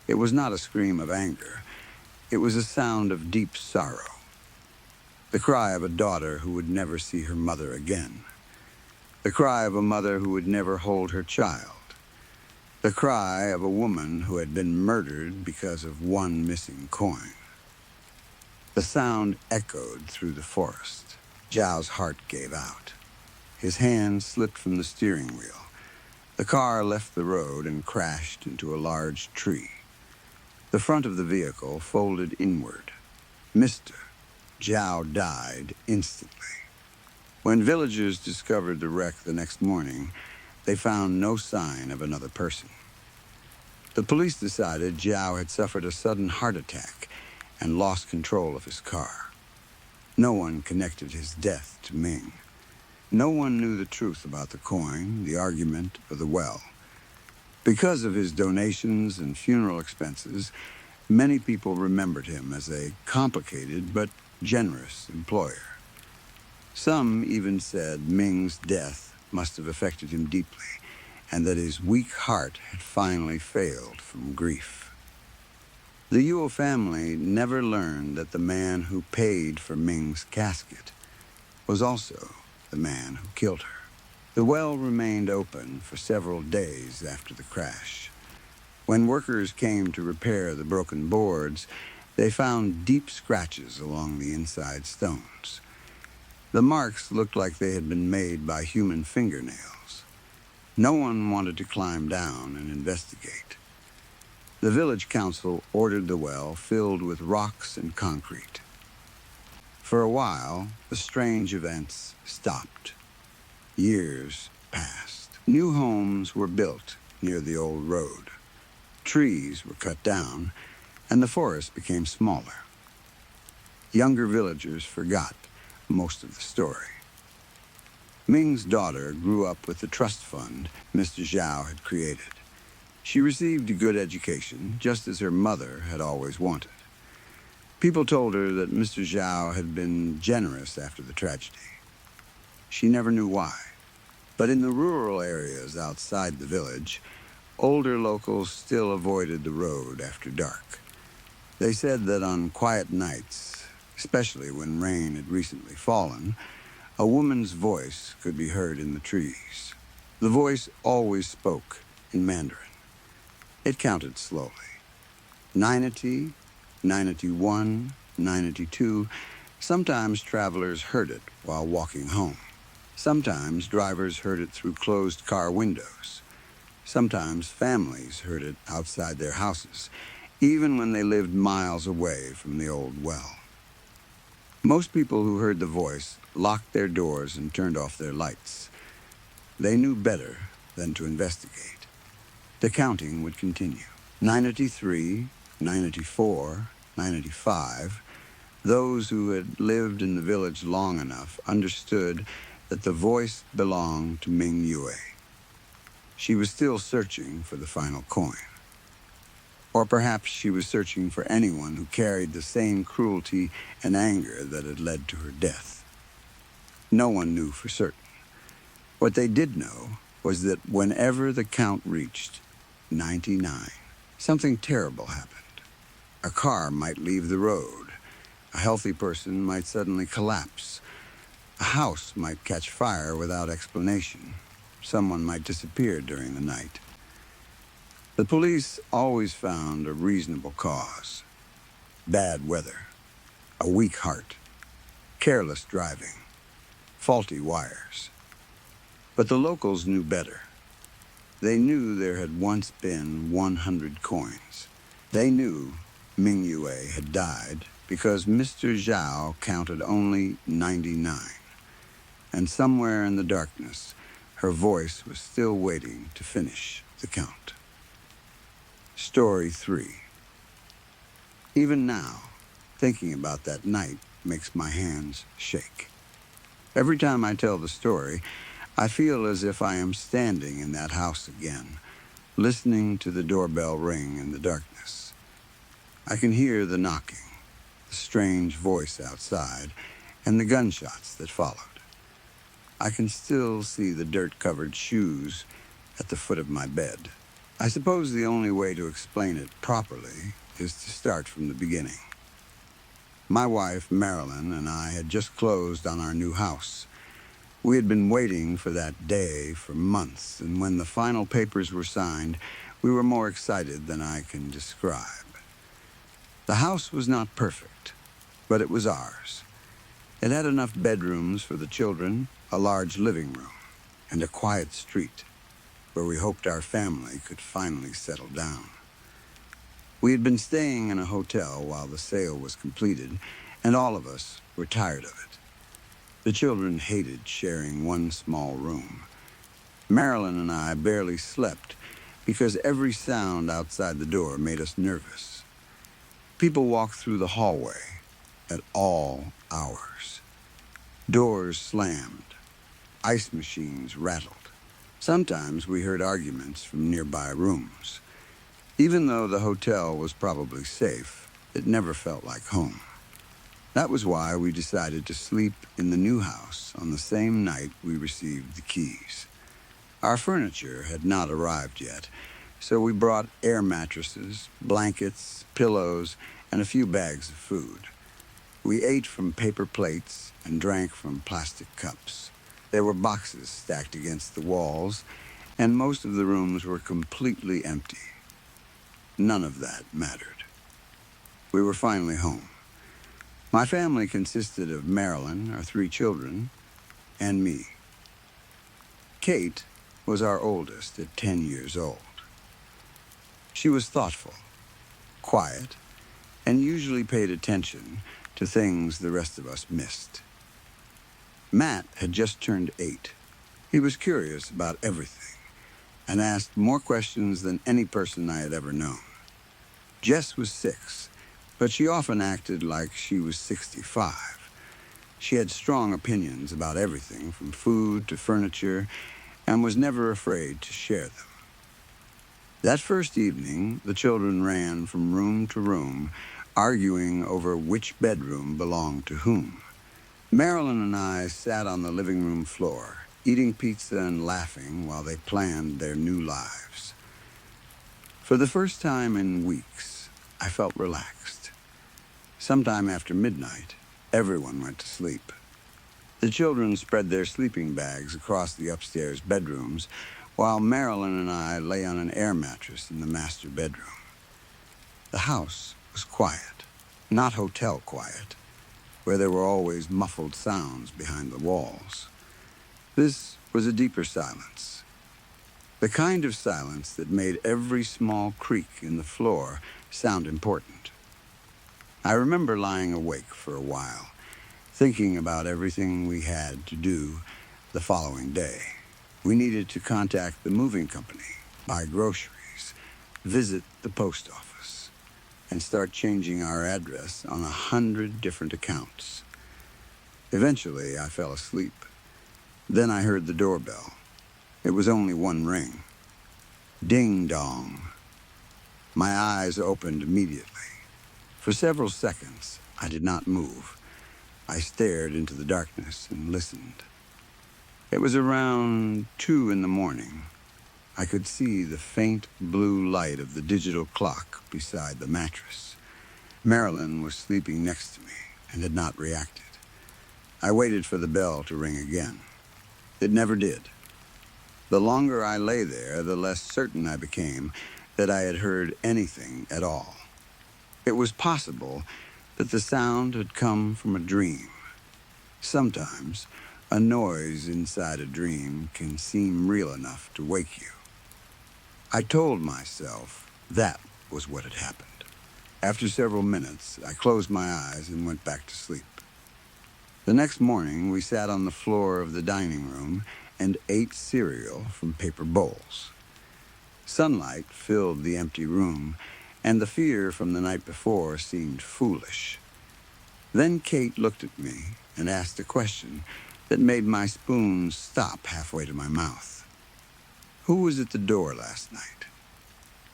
It was not a scream of anger. It was a sound of deep sorrow. The cry of a daughter who would never see her mother again. The cry of a mother who would never hold her child. The cry of a woman who had been murdered because of one missing coin. The sound echoed through the forest. Zhao's heart gave out. His hand slipped from the steering wheel. The car left the road and crashed into a large tree. The front of the vehicle folded inward. Mr. Zhao died instantly. When villagers discovered the wreck the next morning, they found no sign of another person. The police decided Zhao had suffered a sudden heart attack and lost control of his car. No one connected his death to Ming. No one knew the truth about the coin, the argument, or the well. Because of his donations and funeral expenses, many people remembered him as a complicated but generous employer. Some even said Ming's death must have affected him deeply, and that his weak heart had finally failed from grief. The Yule family never learned that the man who paid for Ming's casket was also the man who killed her. The well remained open for several days after the crash. When workers came to repair the broken boards, they found deep scratches along the inside stones. The marks looked like they had been made by human fingernails. No one wanted to climb down and investigate. The village council ordered the well filled with rocks and concrete. For a while, the strange events stopped. Years passed. New homes were built near the old road. Trees were cut down, and the forest became smaller. Younger villagers forgot most of the story. Ming's daughter grew up with the trust fund Mr. Zhao had created. She received a good education, just as her mother had always wanted. People told her that Mr. Zhao had been generous after the tragedy. She never knew why. But in the rural areas outside the village, older locals still avoided the road after dark. They said that on quiet nights, especially when rain had recently fallen, a woman's voice could be heard in the trees. The voice always spoke in Mandarin. It counted slowly. 90, 91, 92. Sometimes travelers heard it while walking home. Sometimes drivers heard it through closed car windows. Sometimes families heard it outside their houses, even when they lived miles away from the old well. Most people who heard the voice locked their doors and turned off their lights. They knew better than to investigate. The counting would continue. 93, 94, 95. Those who had lived in the village long enough understood that the voice belonged to Ming Yue. She was still searching for the final coin. Or perhaps she was searching for anyone who carried the same cruelty and anger that had led to her death. No one knew for certain. What they did know was that whenever the count reached 99, something terrible happened. A car might leave the road, A healthy person might suddenly collapse. A house might catch fire without explanation. Someone might disappear during the night. The police always found a reasonable cause. Bad weather, a weak heart, careless driving, faulty wires. But the locals knew better. They knew there had once been 100 coins. They knew Ming Yue had died because Mr. Zhao counted only 99. And somewhere in the darkness, her voice was still waiting to finish the count. Story 3. Even now, thinking about that night makes my hands shake. Every time I tell the story, I feel as if I am standing in that house again, listening to the doorbell ring in the darkness. I can hear the knocking, the strange voice outside, and the gunshots that followed. I can still see the dirt-covered shoes at the foot of my bed. I suppose the only way to explain it properly is to start from the beginning. My wife, Marilyn, and I had just closed on our new house. We had been waiting for that day for months, and when the final papers were signed, we were more excited than I can describe. The house was not perfect, but it was ours. It had enough bedrooms for the children, a large living room, and a quiet street where we hoped our family could finally settle down. We had been staying in a hotel while the sale was completed, and all of us were tired of it. The children hated sharing one small room. Marilyn and I barely slept because every sound outside the door made us nervous. People walked through the hallway at all hours. Doors slammed. Ice machines rattled. Sometimes we heard arguments from nearby rooms. Even though the hotel was probably safe, it never felt like home. That was why we decided to sleep in the new house on the same night we received the keys. Our furniture had not arrived yet, so we brought air mattresses, blankets, pillows, and a few bags of food. We ate from paper plates and drank from plastic cups. There were boxes stacked against the walls, and most of the rooms were completely empty. None of that mattered. We were finally home. My family consisted of Marilyn, our 3 children, and me. Kate was our oldest at 10 years old. She was thoughtful, quiet, and usually paid attention to things the rest of us missed. Matt had just turned 8. He was curious about everything and asked more questions than any person I had ever known. Jess was 6, but she often acted like she was 65. She had strong opinions about everything from food to furniture and was never afraid to share them. That first evening, the children ran from room to room, arguing over which bedroom belonged to whom. Marilyn and I sat on the living room floor, eating pizza and laughing while they planned their new lives. For the first time in weeks, I felt relaxed. Sometime after midnight, everyone went to sleep. The children spread their sleeping bags across the upstairs bedrooms, while Marilyn and I lay on an air mattress in the master bedroom. The house was quiet, not hotel quiet, where there were always muffled sounds behind the walls. This was a deeper silence, the kind of silence that made every small creak in the floor sound important. I remember lying awake for a while, thinking about everything we had to do the following day. We needed to contact the moving company, buy groceries, visit the post office, and start changing our address on 100 different accounts. Eventually, I fell asleep. Then I heard the doorbell. It was only one ring. Ding dong. My eyes opened immediately. For several seconds, I did not move. I stared into the darkness and listened. It was around 2 in the morning. I could see the faint blue light of the digital clock beside the mattress. Marilyn was sleeping next to me. and had not reacted. I waited for the bell to ring again. It never did. The longer I lay there, the less certain I became that I had heard anything at all. It was possible that the sound had come from a dream. Sometimes, a noise inside a dream can seem real enough to wake you. I told myself that was what had happened. After several minutes, I closed my eyes and went back to sleep. The next morning, we sat on the floor of the dining room and ate cereal from paper bowls. Sunlight filled the empty room, and the fear from the night before seemed foolish. Then Kate looked at me and asked a question that made my spoon stop halfway to my mouth. "Who was at the door last night?"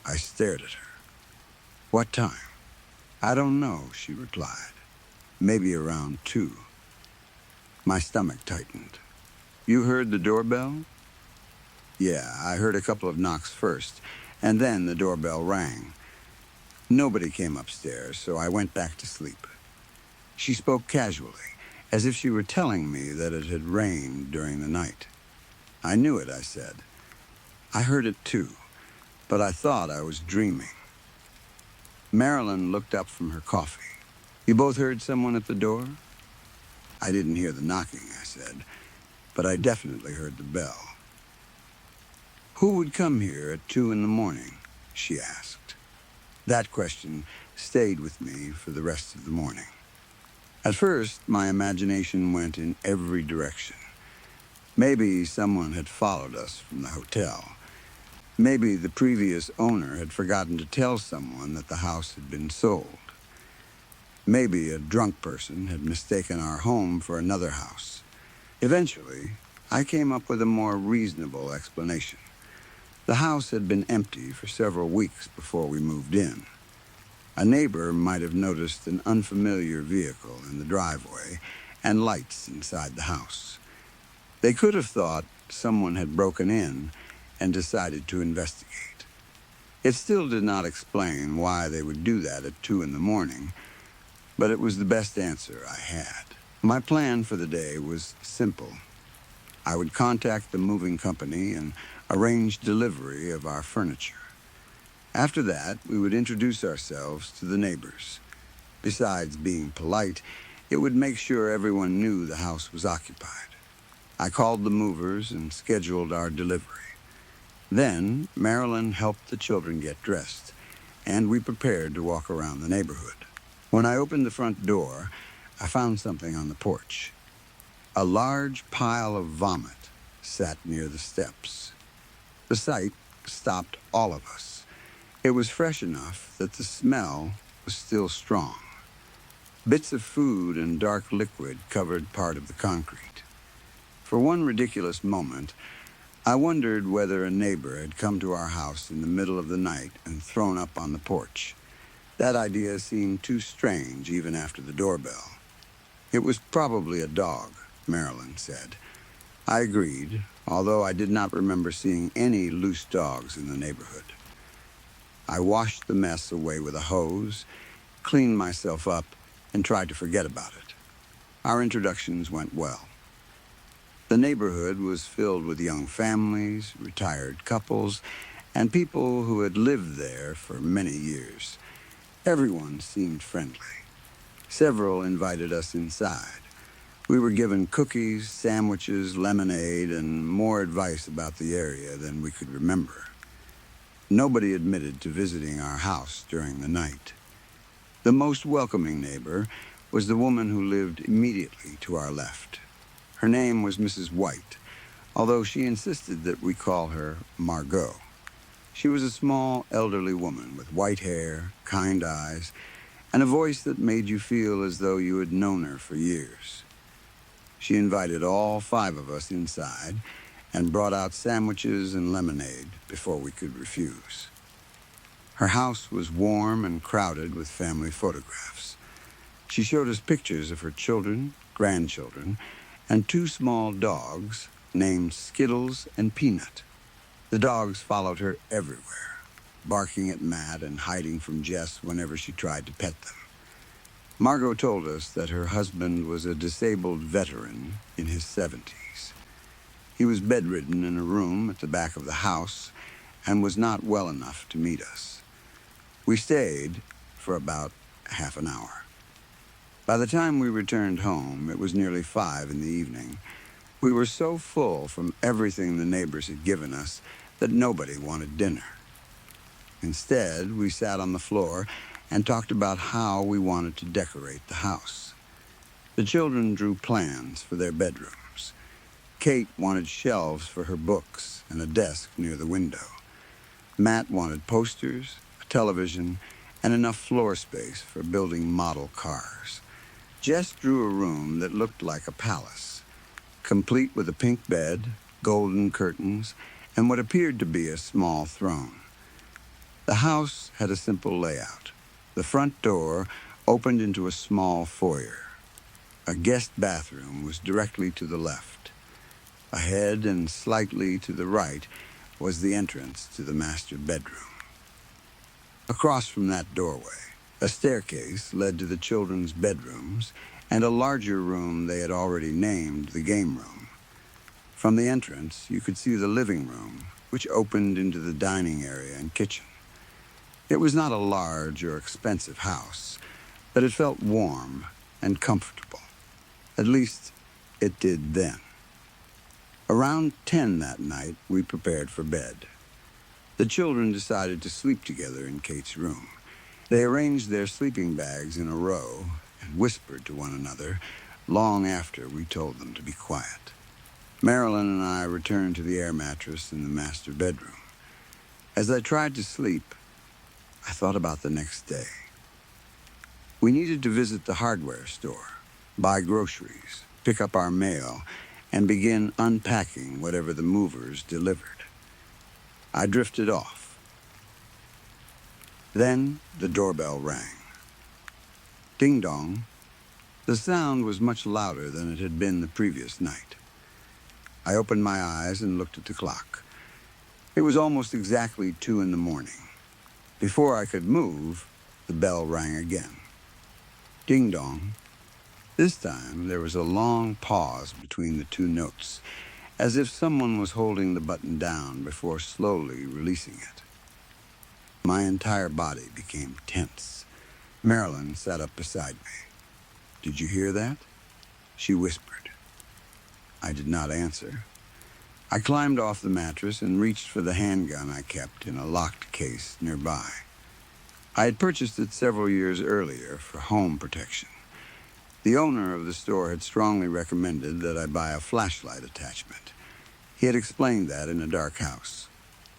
I stared at her. "What time?" "I don't know," she replied. "Maybe around 2. My stomach tightened. "You heard the doorbell?" "Yeah, I heard a couple of knocks first, and then the doorbell rang. Nobody came upstairs, so I went back to sleep." She spoke casually, as if she were telling me that it had rained during the night. "I knew it," I said. "I heard it too, but I thought I was dreaming." Marilyn looked up from her coffee. "You both heard someone at the door?" "I didn't hear the knocking," I said, "but I definitely heard the bell." "Who would come here at 2 in the morning?" she asked. That question stayed with me for the rest of the morning. At first, my imagination went in every direction. Maybe someone had followed us from the hotel. Maybe the previous owner had forgotten to tell someone that the house had been sold. Maybe a drunk person had mistaken our home for another house. Eventually, I came up with a more reasonable explanation. The house had been empty for several weeks before we moved in. A neighbor might have noticed an unfamiliar vehicle in the driveway and lights inside the house. They could have thought someone had broken in and decided to investigate. It still did not explain why they would do that at 2 in the morning, but it was the best answer I had. My plan for the day was simple. I would contact the moving company and arrange delivery of our furniture. After that, we would introduce ourselves to the neighbors. Besides being polite, it would make sure everyone knew the house was occupied. I called the movers and scheduled our delivery. Then, Marilyn helped the children get dressed, and we prepared to walk around the neighborhood. When I opened the front door, I found something on the porch. A large pile of vomit sat near the steps. The sight stopped all of us. It was fresh enough that the smell was still strong. Bits of food and dark liquid covered part of the concrete. For one ridiculous moment, I wondered whether a neighbor had come to our house in the middle of the night and thrown up on the porch. That idea seemed too strange even after the doorbell. "It was probably a dog," Marilyn said. I agreed, although I did not remember seeing any loose dogs in the neighborhood. I washed the mess away with a hose, cleaned myself up, and tried to forget about it. Our introductions went well. The neighborhood was filled with young families, retired couples, and people who had lived there for many years. Everyone seemed friendly. Several invited us inside. We were given cookies, sandwiches, lemonade, and more advice about the area than we could remember. Nobody admitted to visiting our house during the night. The most welcoming neighbor was the woman who lived immediately to our left. Her name was Mrs. White, although she insisted that we call her Margot. She was a small, elderly woman with white hair, kind eyes, and a voice that made you feel as though you had known her for years. She invited all 5 of us inside and brought out sandwiches and lemonade before we could refuse. Her house was warm and crowded with family photographs. She showed us pictures of her children, grandchildren, and 2 small dogs named Skittles and Peanut. The dogs followed her everywhere, barking at Matt and hiding from Jess whenever she tried to pet them. Margot told us that her husband was a disabled veteran in his 70s. He was bedridden in a room at the back of the house and was not well enough to meet us. We stayed for about half an hour. By the time we returned home, it was nearly 5 in the evening. We were so full from everything the neighbors had given us that nobody wanted dinner. Instead, we sat on the floor and talked about how we wanted to decorate the house. The children drew plans for their bedrooms. Kate wanted shelves for her books and a desk near the window. Matt wanted posters, a television, and enough floor space for building model cars. Jess drew a room that looked like a palace, complete with a pink bed, golden curtains, and what appeared to be a small throne. The house had a simple layout. The front door opened into a small foyer. A guest bathroom was directly to the left. Ahead and slightly to the right was the entrance to the master bedroom. Across from that doorway, a staircase led to the children's bedrooms and a larger room they had already named the game room. From the entrance, you could see the living room, which opened into the dining area and kitchen. It was not a large or expensive house, but it felt warm and comfortable. At least, it did then. Around 10 that night, we prepared for bed. The children decided to sleep together in Kate's room. They arranged their sleeping bags in a row and whispered to one another long after we told them to be quiet. Marilyn and I returned to the air mattress in the master bedroom. As I tried to sleep, I thought about the next day. We needed to visit the hardware store, buy groceries, pick up our mail, and begin unpacking whatever the movers delivered. I drifted off. Then the doorbell rang. Ding dong. The sound was much louder than it had been the previous night. I opened my eyes and looked at the clock. It was almost exactly 2 in the morning. Before I could move, the bell rang again. Ding dong. This time, there was a long pause between the 2 notes, as if someone was holding the button down before slowly releasing it. My entire body became tense. Marilyn sat up beside me. "Did you hear that?" she whispered. I did not answer. I climbed off the mattress and reached for the handgun I kept in a locked case nearby. I had purchased it several years earlier for home protection. The owner of the store had strongly recommended that I buy a flashlight attachment. He had explained that in a dark house.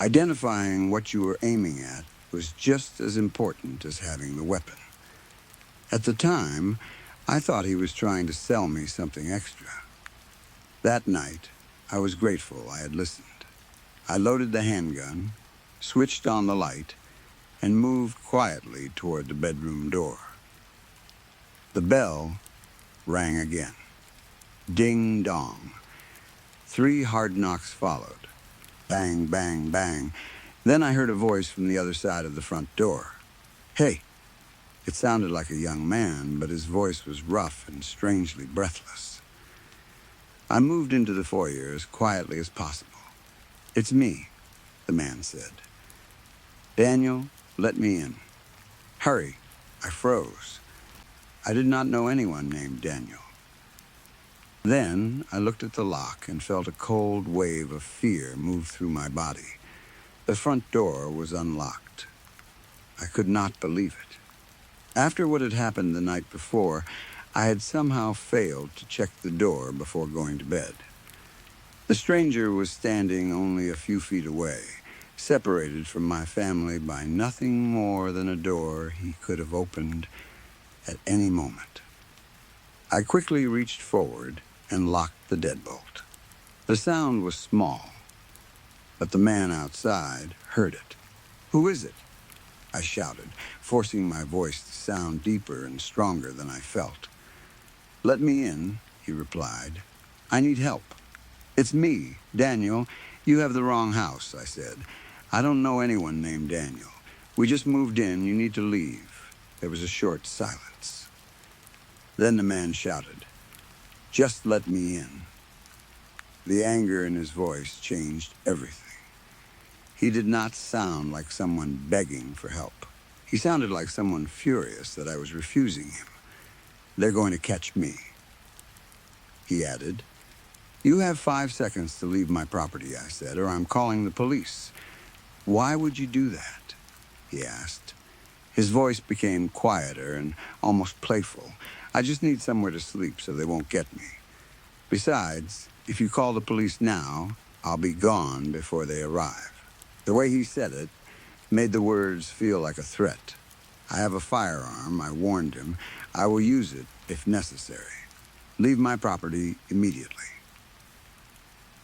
Identifying what you were aiming at was just as important as having the weapon. At the time, I thought he was trying to sell me something extra. That night, I was grateful I had listened. I loaded the handgun, switched on the light, and moved quietly toward the bedroom door. The bell rang again. Ding dong. 3 hard knocks followed. Bang, bang, bang. Then I heard a voice from the other side of the front door. "Hey." It sounded like a young man, but his voice was rough and strangely breathless. I moved into the foyer as quietly as possible. "It's me," the man said. "Daniel, let me in." "Hurry." I froze. I did not know anyone named Daniel. Then I looked at the lock and felt a cold wave of fear move through my body. The front door was unlocked. I could not believe it. After what had happened the night before, I had somehow failed to check the door before going to bed. The stranger was standing only a few feet away, separated from my family by nothing more than a door he could have opened at any moment. I quickly reached forward and locked the deadbolt. The sound was small, but the man outside heard it. "Who is it?" I shouted, forcing my voice to sound deeper and stronger than I felt. "Let me in," he replied. "I need help." "It's me, Daniel. You have the wrong house," I said. "I don't know anyone named Daniel. We just moved in. You need to leave." There was a short silence. Then the man shouted, "Just let me in." The anger in his voice changed everything. He did not sound like someone begging for help. He sounded like someone furious that I was refusing him. "They're going to catch me," he added. "You have 5 seconds to leave my property," I said, "or I'm calling the police." "Why would you do that?" he asked. His voice became quieter and almost playful. "I just need somewhere to sleep so they won't get me. Besides, if you call the police now, I'll be gone before they arrive." The way he said it made the words feel like a threat. "I have a firearm," I warned him. "I will use it if necessary. Leave my property immediately."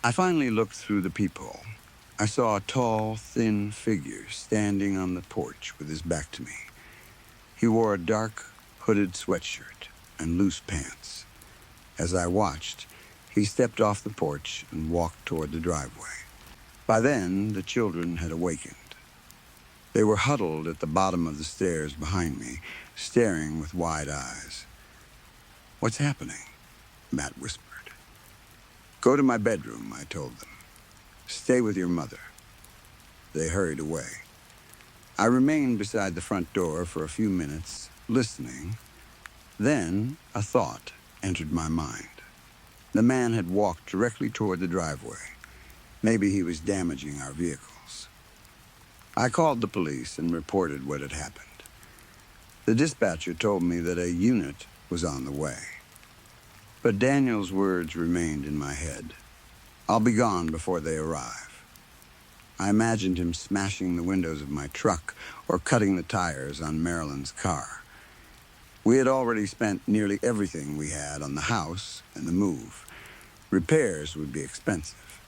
I finally looked through the peephole. I saw a tall, thin figure standing on the porch with his back to me. He wore a dark, hooded sweatshirt and loose pants. As I watched, he stepped off the porch and walked toward the driveway. By then, the children had awakened. They were huddled at the bottom of the stairs behind me, staring with wide eyes. "What's happening?" Matt whispered. "Go to my bedroom," I told them. "Stay with your mother." They hurried away. I remained beside the front door for a few minutes, listening. Then a thought entered my mind. The man had walked directly toward the driveway. Maybe he was damaging our vehicles. I called the police and reported what had happened. The dispatcher told me that a unit was on the way. But Daniel's words remained in my head. "I'll be gone before they arrive." I imagined him smashing the windows of my truck or cutting the tires on Marilyn's car. We had already spent nearly everything we had on the house and the move. Repairs would be expensive.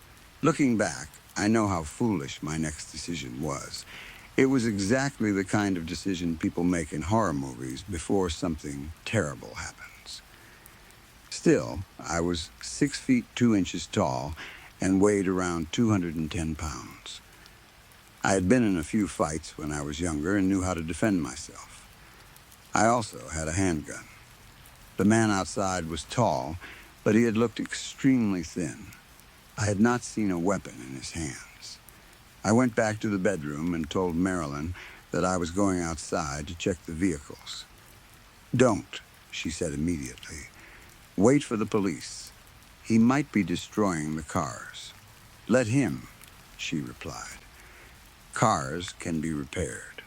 Looking back, I know how foolish my next decision was. It was exactly the kind of decision people make in horror movies before something terrible happens. Still, I was 6 feet 2 inches tall and weighed around 210 pounds. I had been in a few fights when I was younger and knew how to defend myself. I also had a handgun. The man outside was tall, but he had looked extremely thin. I had not seen a weapon in his hands. I went back to the bedroom and told Marilyn that I was going outside to check the vehicles. "Don't," she said immediately. "Wait for the police. He might be destroying the cars." "Let him," she replied. "Cars can be repaired."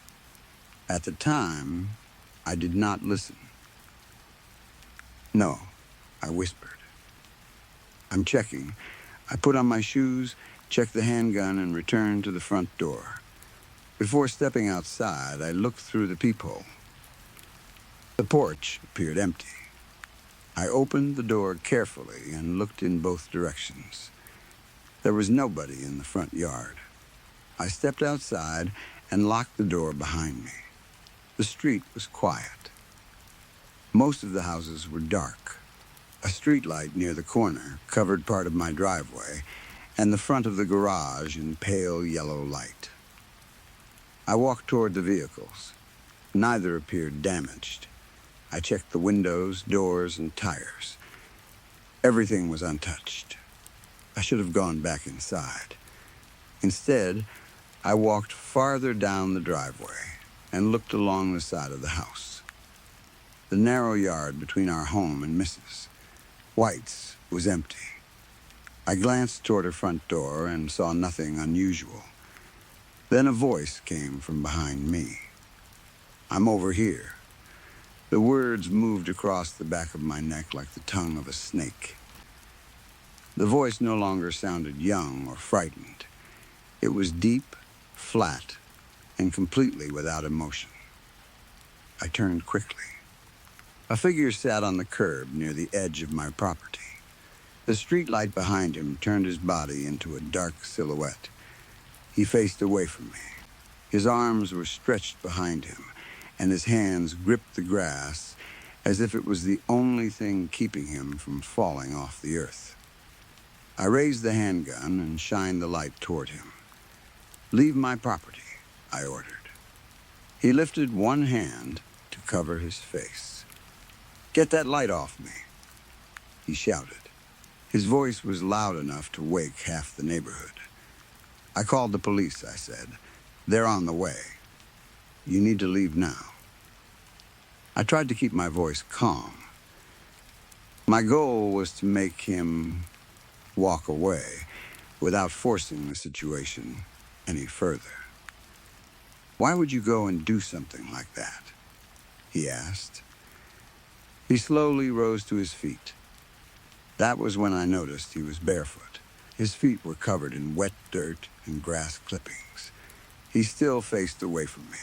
At the time, I did not listen. "No," I whispered. "I'm checking." I put on my shoes, checked the handgun, and returned to the front door. Before stepping outside, I looked through the peephole. The porch appeared empty. I opened the door carefully and looked in both directions. There was nobody in the front yard. I stepped outside and locked the door behind me. The street was quiet. Most of the houses were dark. A streetlight near the corner covered part of my driveway and the front of the garage in pale yellow light. I walked toward the vehicles. Neither appeared damaged. I checked the windows, doors, and tires. Everything was untouched. I should have gone back inside. Instead, I walked farther down the driveway and looked along the side of the house. The narrow yard between our home and Mrs. White's was empty. I glanced toward her front door and saw nothing unusual. Then a voice came from behind me. "I'm over here." The words moved across the back of my neck like the tongue of a snake. The voice no longer sounded young or frightened. It was deep, flat, and completely without emotion. I turned quickly. A figure sat on the curb near the edge of my property. The streetlight behind him turned his body into a dark silhouette. He faced away from me. His arms were stretched behind him, and his hands gripped the grass as if it was the only thing keeping him from falling off the earth. I raised the handgun and shined the light toward him. "Leave my property," I ordered. He lifted one hand to cover his face. Get that light off me, he shouted. His voice was loud enough to wake half the neighborhood. I called the police, I said. They're on the way. You need to leave now. I tried to keep my voice calm. My goal was to make him walk away without forcing the situation any further. Why would you go and do something like that? He asked. He slowly rose to his feet. That was when I noticed he was barefoot. His feet were covered in wet dirt and grass clippings. He still faced away from me.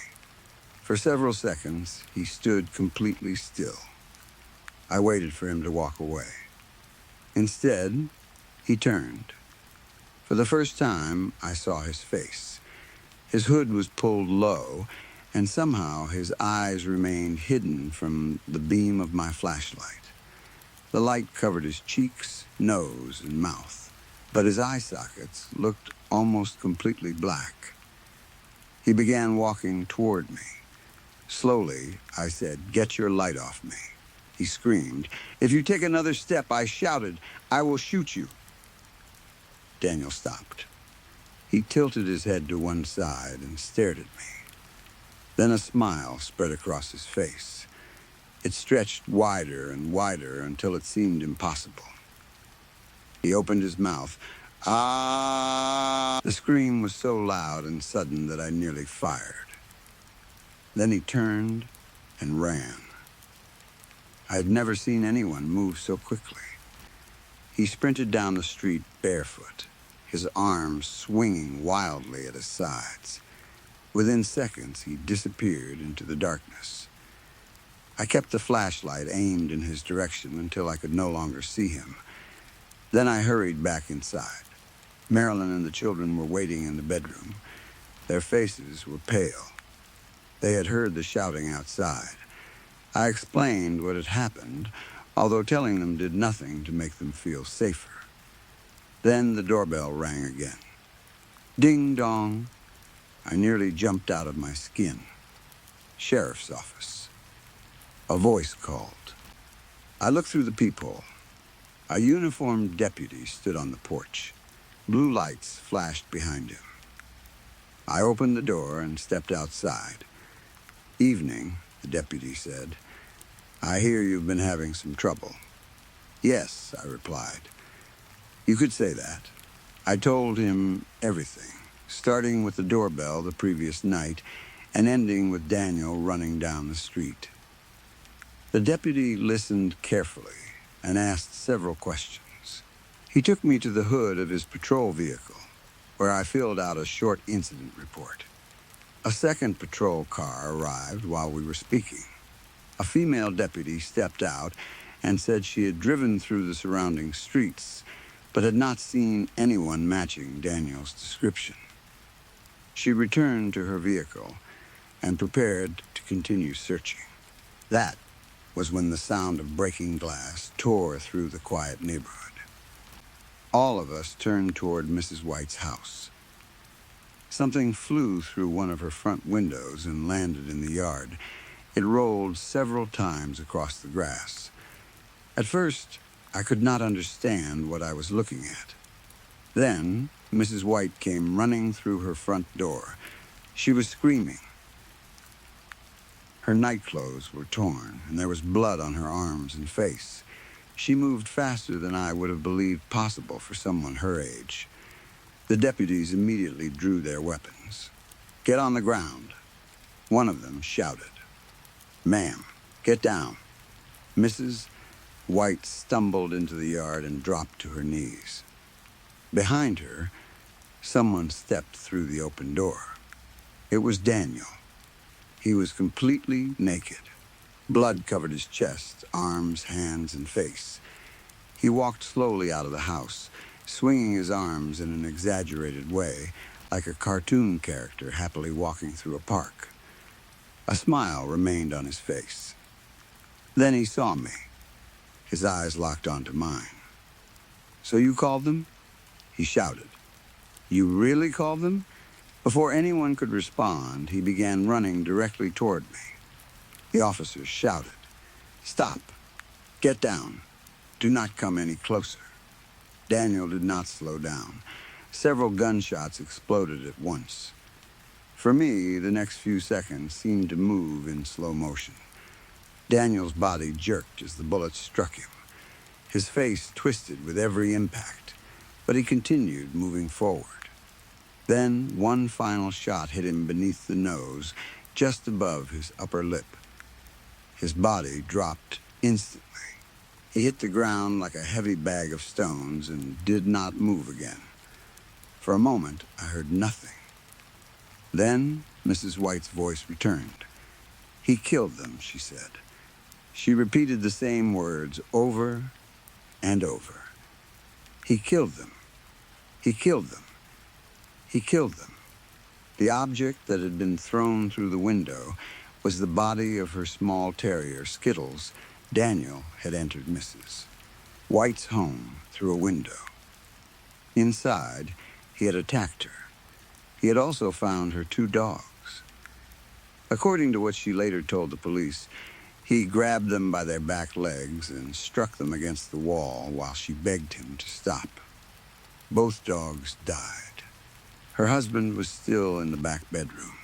For several seconds, he stood completely still. I waited for him to walk away. Instead, he turned. For the first time, I saw his face. His hood was pulled low, and somehow his eyes remained hidden from the beam of my flashlight. The light covered his cheeks, nose, and mouth, but his eye sockets looked almost completely black. He began walking toward me. Slowly, I said, "Get your light off me." He screamed. "If you take another step," I shouted, "I will shoot you." Daniel stopped. He tilted his head to one side and stared at me. Then a smile spread across his face. It stretched wider and wider until it seemed impossible. He opened his mouth. "Ah!" The scream was so loud and sudden that I nearly fired. Then he turned and ran. I had never seen anyone move so quickly. He sprinted down the street barefoot, his arms swinging wildly at his sides. Within seconds, he disappeared into the darkness. I kept the flashlight aimed in his direction until I could no longer see him. Then I hurried back inside. Marilyn and the children were waiting in the bedroom. Their faces were pale. They had heard the shouting outside. I explained what had happened, although telling them did nothing to make them feel safer. Then the doorbell rang again. Ding dong. I nearly jumped out of my skin. Sheriff's office. A voice called. I looked through the peephole. A uniformed deputy stood on the porch. Blue lights flashed behind him. I opened the door and stepped outside. "Evening," the deputy said. "I hear you've been having some trouble." "Yes," I replied. "You could say that." I told him everything, starting with the doorbell the previous night and ending with Daniel running down the street. The deputy listened carefully and asked several questions. He took me to the hood of his patrol vehicle, where I filled out a short incident report. A second patrol car arrived while we were speaking. A female deputy stepped out and said she had driven through the surrounding streets, but had not seen anyone matching Daniel's description. She returned to her vehicle and prepared to continue searching. That was when the sound of breaking glass tore through the quiet neighborhood. All of us turned toward Mrs. White's house. Something flew through one of her front windows and landed in the yard. It rolled several times across the grass. At first, I could not understand what I was looking at. Then, Mrs. White came running through her front door. She was screaming. Her nightclothes were torn, and there was blood on her arms and face. She moved faster than I would have believed possible for someone her age. The deputies immediately drew their weapons. "Get on the ground," one of them shouted. "Ma'am, get down." Mrs. White stumbled into the yard and dropped to her knees. Behind her, someone stepped through the open door. It was Daniel. He was completely naked. Blood covered his chest, arms, hands, and face. He walked slowly out of the house, swinging his arms in an exaggerated way, like a cartoon character happily walking through a park. A smile remained on his face. Then he saw me. His eyes locked onto mine. "So you called them?" he shouted. "You really called them?" Before anyone could respond, he began running directly toward me. The officers shouted, "Stop! Get down. Do not come any closer." Daniel did not slow down. Several gunshots exploded at once. For me, the next few seconds seemed to move in slow motion. Daniel's body jerked as the bullets struck him. His face twisted with every impact, but he continued moving forward. Then one final shot hit him beneath the nose, just above his upper lip. His body dropped instantly. He hit the ground like a heavy bag of stones and did not move again. For a moment, I heard nothing. Then Mrs. White's voice returned. "He killed them," she said. She repeated the same words over and over. "He killed them. He killed them. He killed them." The object that had been thrown through the window was the body of her small terrier, Skittles. Daniel had entered Mrs. White's home through a window. Inside, he had attacked her. He had also found her 2 dogs. According to what she later told the police, he grabbed them by their back legs and struck them against the wall while she begged him to stop. Both dogs died. Her husband was still in the back bedroom.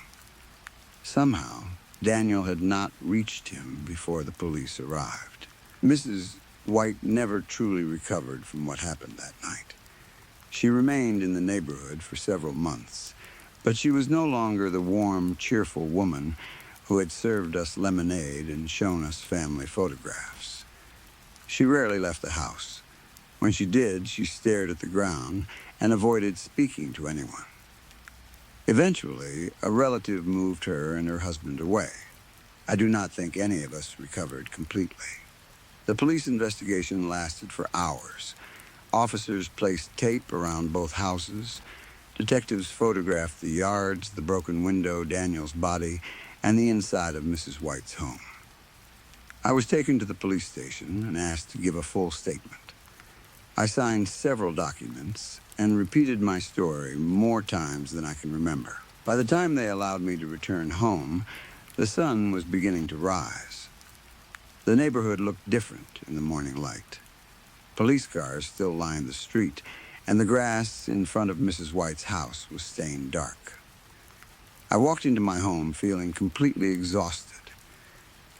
Somehow, Daniel had not reached him before the police arrived. Mrs. White never truly recovered from what happened that night. She remained in the neighborhood for several months, but she was no longer the warm, cheerful woman who had served us lemonade and shown us family photographs. She rarely left the house. When she did, she stared at the ground and avoided speaking to anyone. Eventually, a relative moved her and her husband away. I do not think any of us recovered completely. The police investigation lasted for hours. Officers placed tape around both houses. Detectives photographed the yards, the broken window, Daniel's body, and the inside of Mrs. White's home. I was taken to the police station and asked to give a full statement. I signed several documents and repeated my story more times than I can remember. By the time they allowed me to return home, the sun was beginning to rise. The neighborhood looked different in the morning light. Police cars still lined the street, and the grass in front of Mrs. White's house was stained dark. I walked into my home feeling completely exhausted.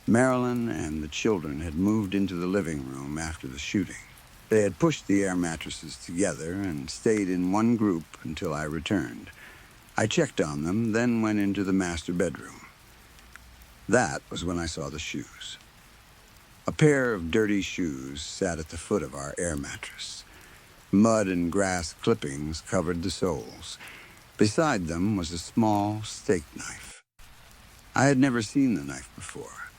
Marilyn and the children had moved into the living room after the shooting. They had pushed the air mattresses together and stayed in one group until I returned. I checked on them, then went into the master bedroom. That was when I saw the shoes. A pair of dirty shoes sat at the foot of our air mattress. Mud and grass clippings covered the soles. Beside them was a small steak knife. I had never seen the knife before.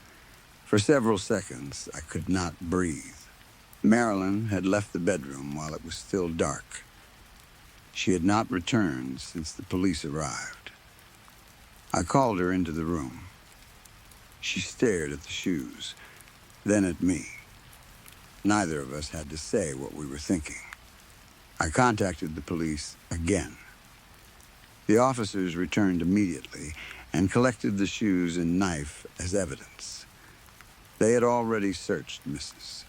For several seconds, I could not breathe. Marilyn had left the bedroom while it was still dark. She had not returned since the police arrived. I called her into the room. She stared at the shoes, then at me. Neither of us had to say what we were thinking. I contacted the police again. The officers returned immediately and collected the shoes and knife as evidence. They had already searched Mrs.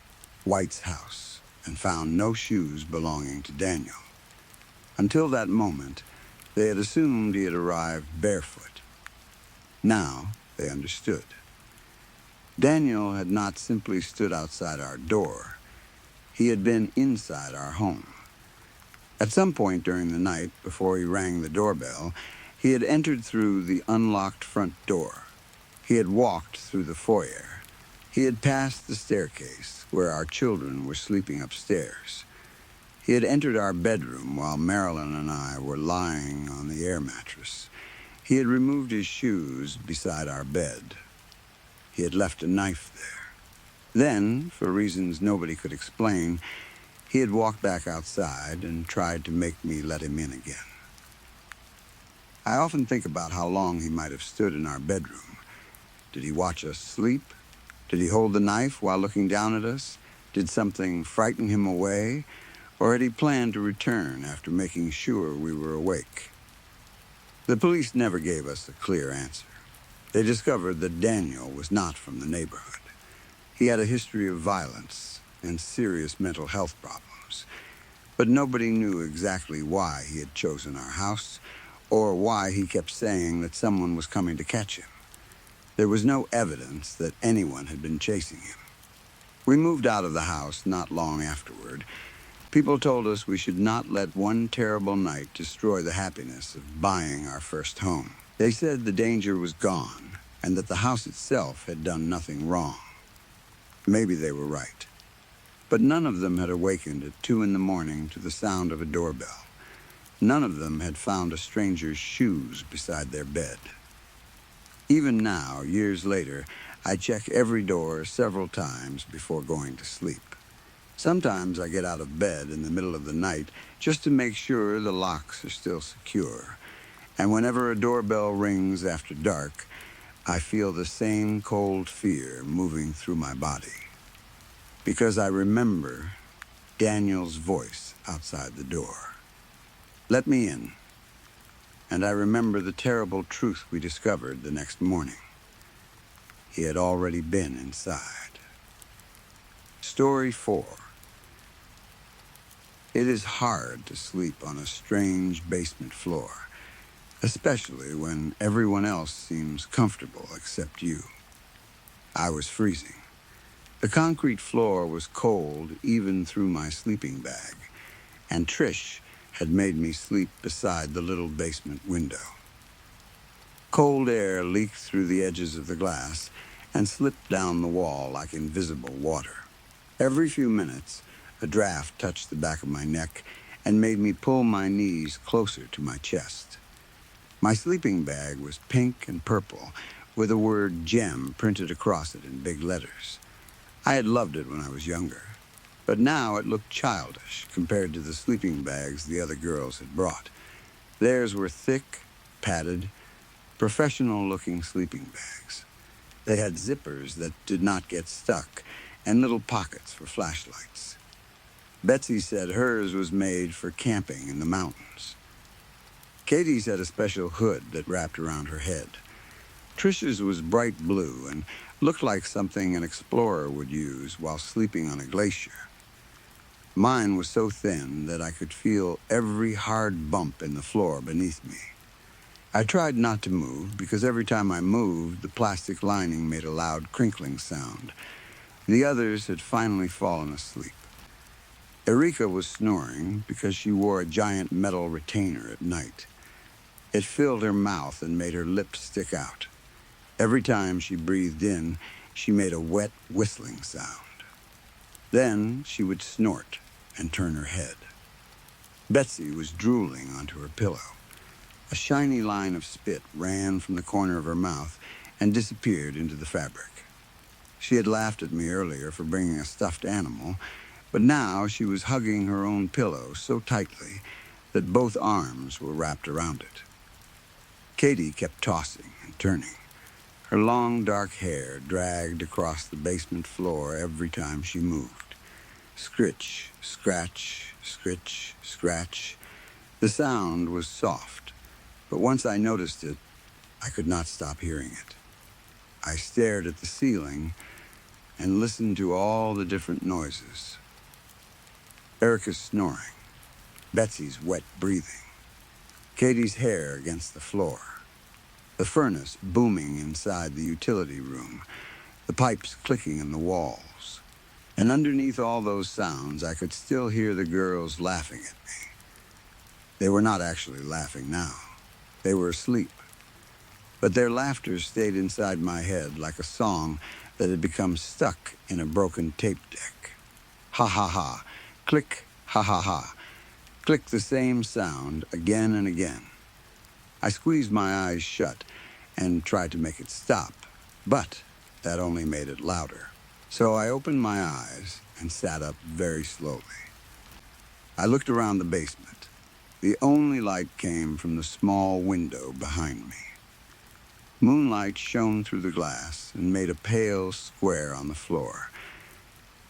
White's house and found no shoes belonging to Daniel. Until that moment, they had assumed he had arrived barefoot. Now they understood. Daniel had not simply stood outside our door. He had been inside our home. At some point during the night, before he rang the doorbell, he had entered through the unlocked front door. He had walked through the foyer. He had passed the staircase, where our children were sleeping upstairs. He had entered our bedroom while Marilyn and I were lying on the air mattress. He had removed his shoes beside our bed. He had left a knife there. Then, for reasons nobody could explain, he had walked back outside and tried to make me let him in again. I often think about how long he might have stood in our bedroom. Did he watch us sleep? Did he hold the knife while looking down at us? Did something frighten him away? Or had he planned to return after making sure we were awake? The police never gave us a clear answer. They discovered that Daniel was not from the neighborhood. He had a history of violence and serious mental health problems, but nobody knew exactly why he had chosen our house or why he kept saying that someone was coming to catch him. There was no evidence that anyone had been chasing him. We moved out of the house not long afterward. People told us we should not let one terrible night destroy the happiness of buying our first home. They said the danger was gone and that the house itself had done nothing wrong. Maybe they were right. But none of them had awakened at 2 in the morning to the sound of a doorbell. None of them had found a stranger's shoes beside their bed. Even now, years later, I check every door several times before going to sleep. Sometimes I get out of bed in the middle of the night just to make sure the locks are still secure. And whenever a doorbell rings after dark, I feel the same cold fear moving through my body. Because I remember Daniel's voice outside the door. Let me in. And I remember the terrible truth we discovered the next morning. He had already been inside. Story 4. It is hard to sleep on a strange basement floor, especially when everyone else seems comfortable except you. I was freezing. The concrete floor was cold even through my sleeping bag, and Trish had made me sleep beside the little basement window. Cold air leaked through the edges of the glass and slipped down the wall like invisible water. Every few minutes, a draft touched the back of my neck and made me pull my knees closer to my chest. My sleeping bag was pink and purple, with the word gem printed across it in big letters. I had loved it when I was younger, but now it looked childish compared to the sleeping bags the other girls had brought. Theirs were thick, padded, professional-looking sleeping bags. They had zippers that did not get stuck and little pockets for flashlights. Betsy said hers was made for camping in the mountains. Katie's had a special hood that wrapped around her head. Trish's was bright blue and looked like something an explorer would use while sleeping on a glacier. Mine was so thin that I could feel every hard bump in the floor beneath me. I tried not to move because every time I moved, the plastic lining made a loud crinkling sound. The others had finally fallen asleep. Erika was snoring because she wore a giant metal retainer at night. It filled her mouth and made her lips stick out. Every time she breathed in, she made a wet, whistling sound. Then she would snort and turn her head. Betsy was drooling onto her pillow. A shiny line of spit ran from the corner of her mouth and disappeared into the fabric. She had laughed at me earlier for bringing a stuffed animal, but now she was hugging her own pillow so tightly that both arms were wrapped around it. Katie kept tossing and turning. Her long, dark hair dragged across the basement floor every time she moved. Scritch, scratch, scritch, scratch. The sound was soft, but once I noticed it, I could not stop hearing it. I stared at the ceiling and listened to all the different noises. Erica's snoring, Betsy's wet breathing, Katie's hair against the floor, the furnace booming inside the utility room, the pipes clicking in the walls. And underneath all those sounds, I could still hear the girls laughing at me. They were not actually laughing now. They were asleep. But their laughter stayed inside my head like a song that had become stuck in a broken tape deck. Ha ha ha, click, ha ha ha, click the same sound again and again. I squeezed my eyes shut and tried to make it stop, but that only made it louder. So I opened my eyes and sat up very slowly. I looked around the basement. The only light came from the small window behind me. Moonlight shone through the glass and made a pale square on the floor.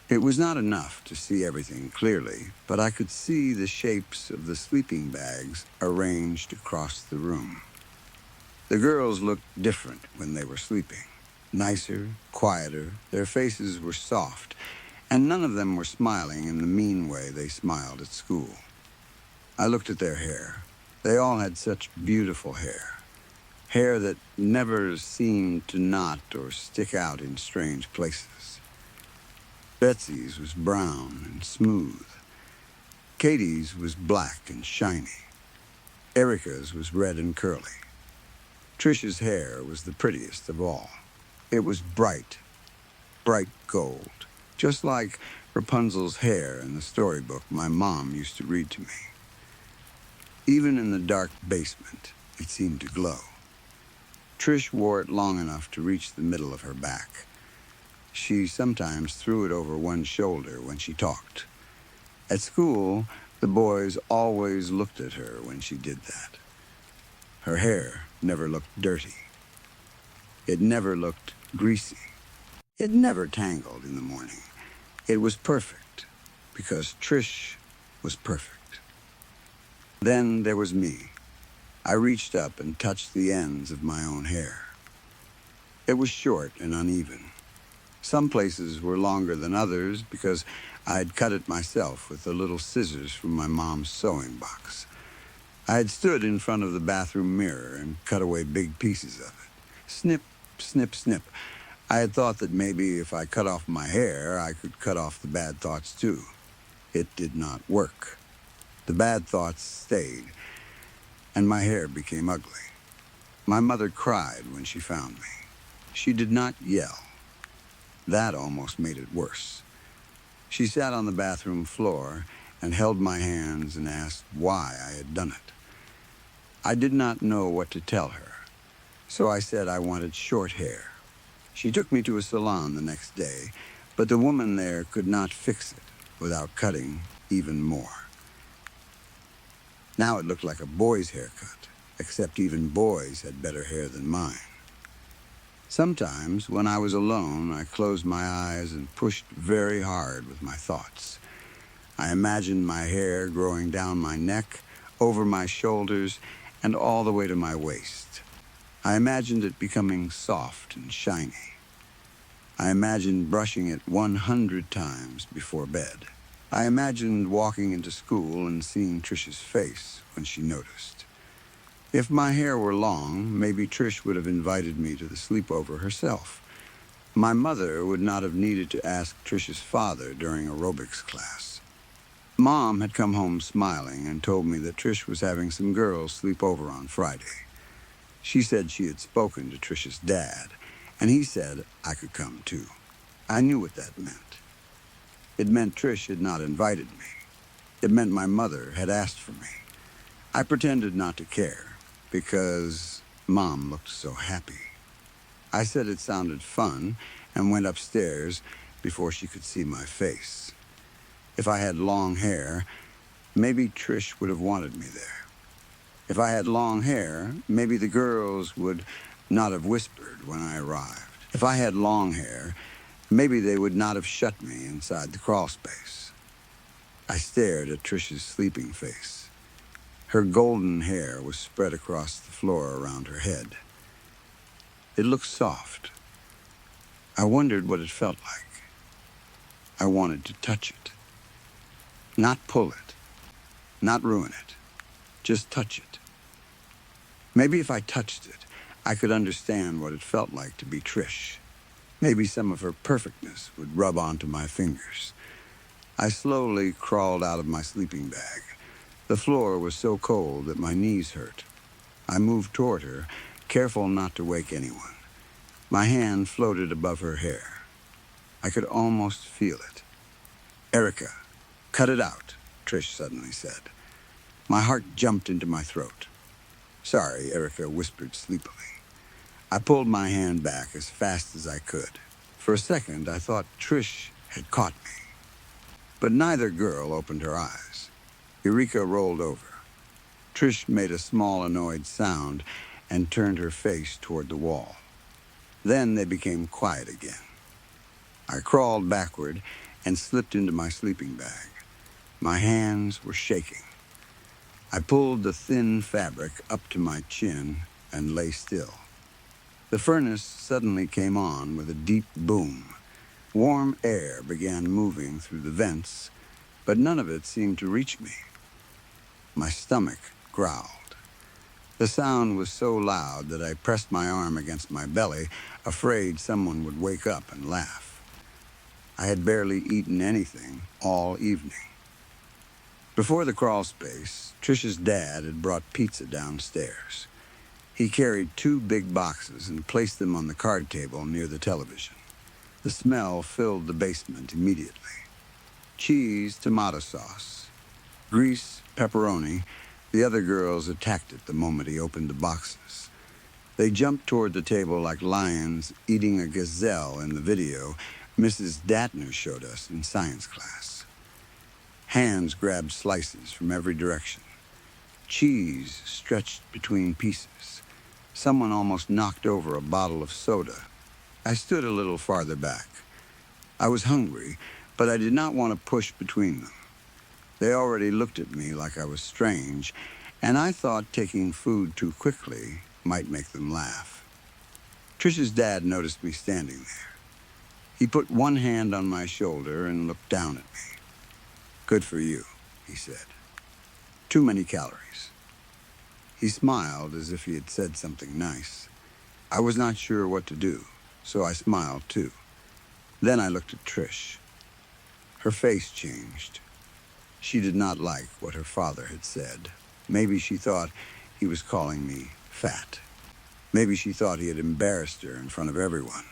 It was not enough to see everything clearly, but I could see the shapes of the sleeping bags arranged across the room. The girls looked different when they were sleeping. nicer, quieter. Their faces were soft, and none of them were smiling in the mean way they smiled at school. I looked at their hair. They all had such beautiful hair. Hair that never seemed to knot or stick out in strange places. Betsy's was brown and smooth. Katie's was black and shiny. Erica's was red and curly. Trish's hair was the prettiest of all. It was bright, bright gold, just like Rapunzel's hair in the storybook my mom used to read to me. Even in the dark basement, it seemed to glow. Trish wore it long enough to reach the middle of her back. She sometimes threw it over one shoulder when she talked. At school, the boys always looked at her when she did that. Her hair never looked dirty. It never looked greasy. It never tangled in the morning. It was perfect, because Trish was perfect. Then there was me. I reached up and touched the ends of my own hair. It was short and uneven. Some places were longer than others because I'd cut it myself with the little scissors from my mom's sewing box. I had stood in front of the bathroom mirror and cut away big pieces of it. Snip, snip, snip. I had thought that maybe if I cut off my hair, I could cut off the bad thoughts too. It did not work. The bad thoughts stayed, and my hair became ugly. My mother cried when she found me. She did not yell. That almost made it worse. She sat on the bathroom floor and held my hands and asked why I had done it. I did not know what to tell her, so I said I wanted short hair. She took me to a salon the next day, but the woman there could not fix it without cutting even more. Now it looked like a boy's haircut, except even boys had better hair than mine. Sometimes, when I was alone, I closed my eyes and pushed very hard with my thoughts. I imagined my hair growing down my neck, over my shoulders, and all the way to my waist. I imagined it becoming soft and shiny. I imagined brushing it 100 times before bed. I imagined walking into school and seeing Trish's face when she noticed. If my hair were long, maybe Trish would have invited me to the sleepover herself. My mother would not have needed to ask Trish's father during aerobics class. Mom had come home smiling and told me that Trish was having some girls sleep over on Friday. She said she had spoken to Trish's dad, and he said I could come too. I knew what that meant. It meant Trish had not invited me. It meant my mother had asked for me. I pretended not to care, because Mom looked so happy. I said it sounded fun and went upstairs before she could see my face. If I had long hair, maybe Trish would have wanted me there. If I had long hair, maybe the girls would not have whispered when I arrived. If I had long hair, maybe they would not have shut me inside the crawl space. I stared at Trish's sleeping face. Her golden hair was spread across the floor around her head. It looked soft. I wondered what it felt like. I wanted to touch it. Not pull it. Not ruin it. Just touch it. Maybe if I touched it, I could understand what it felt like to be Trish. Maybe some of her perfectness would rub onto my fingers. I slowly crawled out of my sleeping bag. The floor was so cold that my knees hurt. I moved toward her, careful not to wake anyone. My hand floated above her hair. I could almost feel it. "Erica, cut it out," Trish suddenly said. My heart jumped into my throat. "Sorry," Erica whispered sleepily. I pulled my hand back as fast as I could. For a second, I thought Trish had caught me. But neither girl opened her eyes. Eureka rolled over. Trish made a small annoyed sound and turned her face toward the wall. Then they became quiet again. I crawled backward and slipped into my sleeping bag. My hands were shaking. I pulled the thin fabric up to my chin and lay still. The furnace suddenly came on with a deep boom. Warm air began moving through the vents, but none of it seemed to reach me. My stomach growled. The sound was so loud that I pressed my arm against my belly, afraid someone would wake up and laugh. I had barely eaten anything all evening. Before the crawl space, Trish's dad had brought pizza downstairs. He carried 2 big boxes and placed them on the card table near the television. The smell filled the basement immediately. Cheese, tomato sauce, grease, pepperoni. The other girls attacked it the moment he opened the boxes. They jumped toward the table like lions eating a gazelle in the video Mrs. Datner showed us in science class. Hands grabbed slices from every direction. Cheese stretched between pieces. Someone almost knocked over a bottle of soda. I stood a little farther back. I was hungry, but I did not want to push between them. They already looked at me like I was strange, and I thought taking food too quickly might make them laugh. Trish's dad noticed me standing there. He put one hand on my shoulder and looked down at me. "Good for you," he said. "Too many calories." He smiled as if he had said something nice. I was not sure what to do, so I smiled too. Then I looked at Trish. Her face changed. She did not like what her father had said. Maybe she thought he was calling me fat. Maybe she thought he had embarrassed her in front of everyone.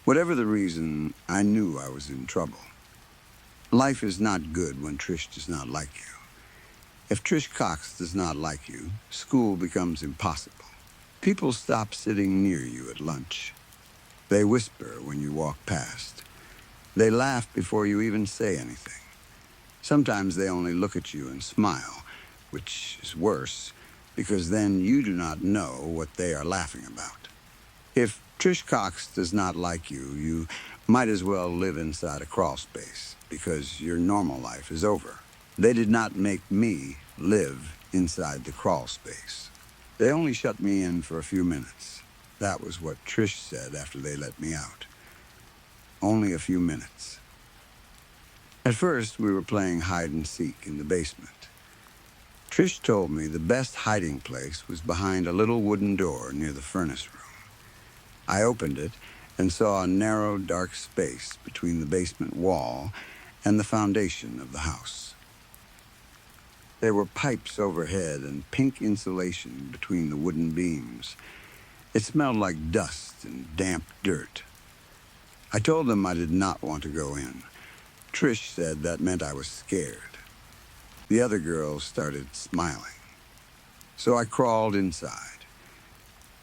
Whatever the reason, I knew I was in trouble. Life is not good when Trish does not like you. If Trish Cox does not like you, school becomes impossible. People stop sitting near you at lunch. They whisper when you walk past. They laugh before you even say anything. Sometimes they only look at you and smile, which is worse, because then you do not know what they are laughing about. If Trish Cox does not like you, you might as well live inside a crawl space, because your normal life is over. They did not make me live inside the crawl space. They only shut me in for a few minutes. That was what Trish said after they let me out. Only a few minutes. At first, we were playing hide and seek in the basement. Trish told me the best hiding place was behind a little wooden door near the furnace room. I opened it and saw a narrow, dark space between the basement wall and the foundation of the house. There were pipes overhead and pink insulation between the wooden beams. It smelled like dust and damp dirt. I told them I did not want to go in. Trish said that meant I was scared. The other girls started smiling. So I crawled inside.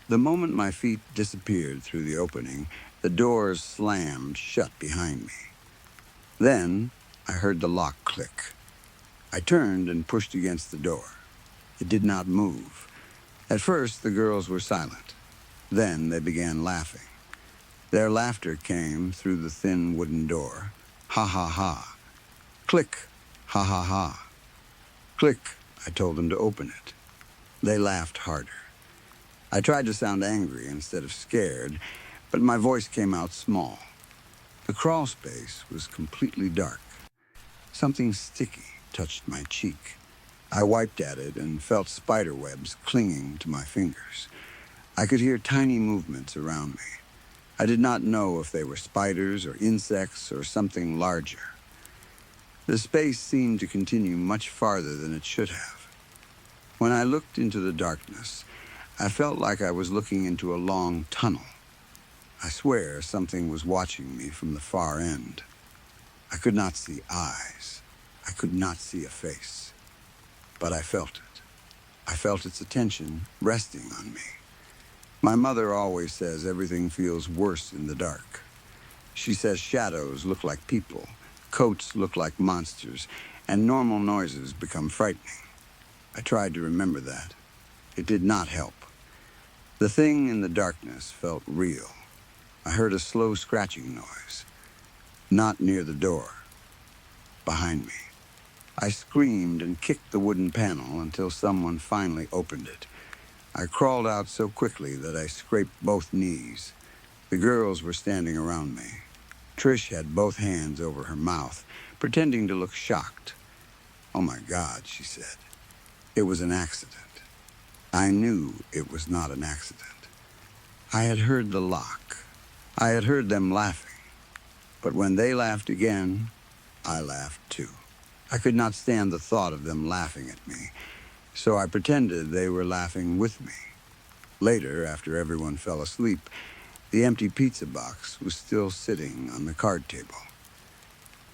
The moment my feet disappeared through the opening, the doors slammed shut behind me. Then I heard the lock click. I turned and pushed against the door. It did not move. At first, the girls were silent. Then they began laughing. Their laughter came through the thin wooden door. Ha ha ha. Click. Ha ha ha. Click. I told them to open it. They laughed harder. I tried to sound angry instead of scared, but my voice came out small. The crawl space was completely dark. Something sticky touched my cheek. I wiped at it and felt spider webs clinging to my fingers. I could hear tiny movements around me. I did not know if they were spiders or insects or something larger. The space seemed to continue much farther than it should have. When I looked into the darkness, I felt like I was looking into a long tunnel. I swear something was watching me from the far end. I could not see eyes. I could not see a face. But I felt it. I felt its attention resting on me. My mother always says everything feels worse in the dark. She says shadows look like people, coats look like monsters, and normal noises become frightening. I tried to remember that. It did not help. The thing in the darkness felt real. I heard a slow scratching noise. Not near the door. Behind me. I screamed and kicked the wooden panel until someone finally opened it. I crawled out so quickly that I scraped both knees. The girls were standing around me. Trish had both hands over her mouth, pretending to look shocked. "Oh my God," she said. "It was an accident." I knew it was not an accident. I had heard the lock. I had heard them laughing. But when they laughed again, I laughed too. I could not stand the thought of them laughing at me, so I pretended they were laughing with me. Later, after everyone fell asleep, the empty pizza box was still sitting on the card table.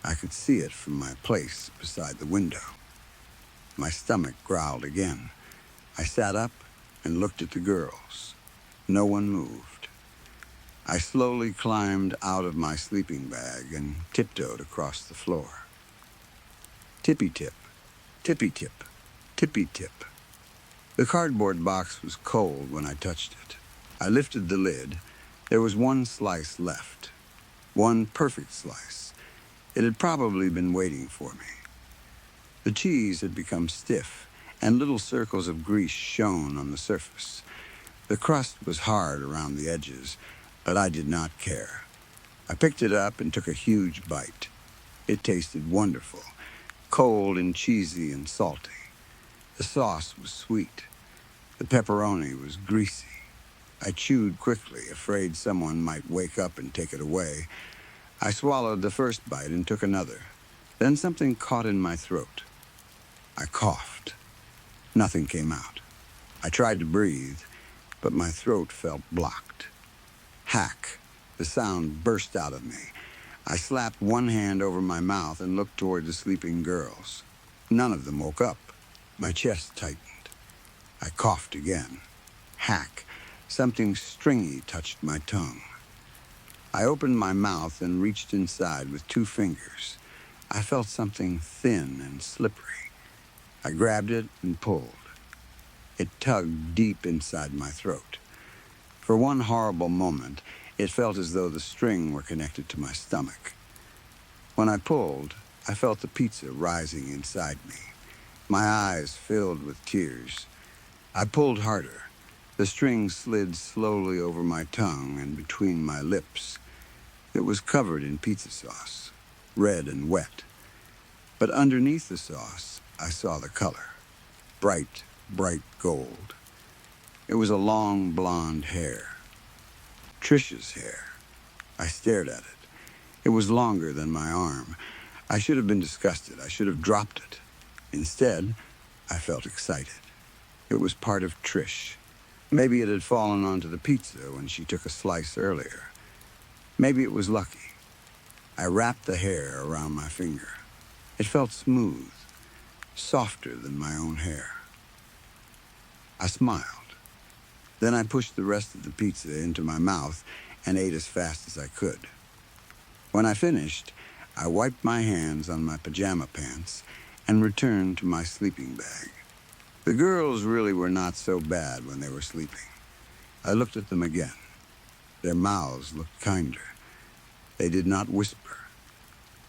I could see it from my place beside the window. My stomach growled again. I sat up and looked at the girls. No one moved. I slowly climbed out of my sleeping bag and tiptoed across the floor. Tippy-tip, tippy-tip, tippy-tip. The cardboard box was cold when I touched it. I lifted the lid. There was one slice left. One perfect slice. It had probably been waiting for me. The cheese had become stiff, and little circles of grease shone on the surface. The crust was hard around the edges, but I did not care. I picked it up and took a huge bite. It tasted wonderful, cold and cheesy and salty. The sauce was sweet. The pepperoni was greasy. I chewed quickly, afraid someone might wake up and take it away. I swallowed the first bite and took another. Then something caught in my throat. I coughed. Nothing came out. I tried to breathe, but my throat felt blocked. Hack. The sound burst out of me. I slapped one hand over my mouth and looked toward the sleeping girls. None of them woke up. My chest tightened. I coughed again. Hack. Something stringy touched my tongue. I opened my mouth and reached inside with 2 fingers. I felt something thin and slippery. I grabbed it and pulled. It tugged deep inside my throat. For one horrible moment, it felt as though the string were connected to my stomach. When I pulled, I felt the pizza rising inside me. My eyes filled with tears. I pulled harder. The string slid slowly over my tongue and between my lips. It was covered in pizza sauce, red and wet. But underneath the sauce, I saw the color. Bright, bright gold. It was a long blonde hair. Trish's hair. I stared at it. It was longer than my arm. I should have been disgusted. I should have dropped it. Instead, I felt excited. It was part of Trish. Maybe it had fallen onto the pizza when she took a slice earlier. Maybe it was lucky. I wrapped the hair around my finger. It felt smooth, softer than my own hair. I smiled. Then I pushed the rest of the pizza into my mouth and ate as fast as I could. When I finished, I wiped my hands on my pajama pants and returned to my sleeping bag. The girls really were not so bad when they were sleeping. I looked at them again. Their mouths looked kinder. They did not whisper.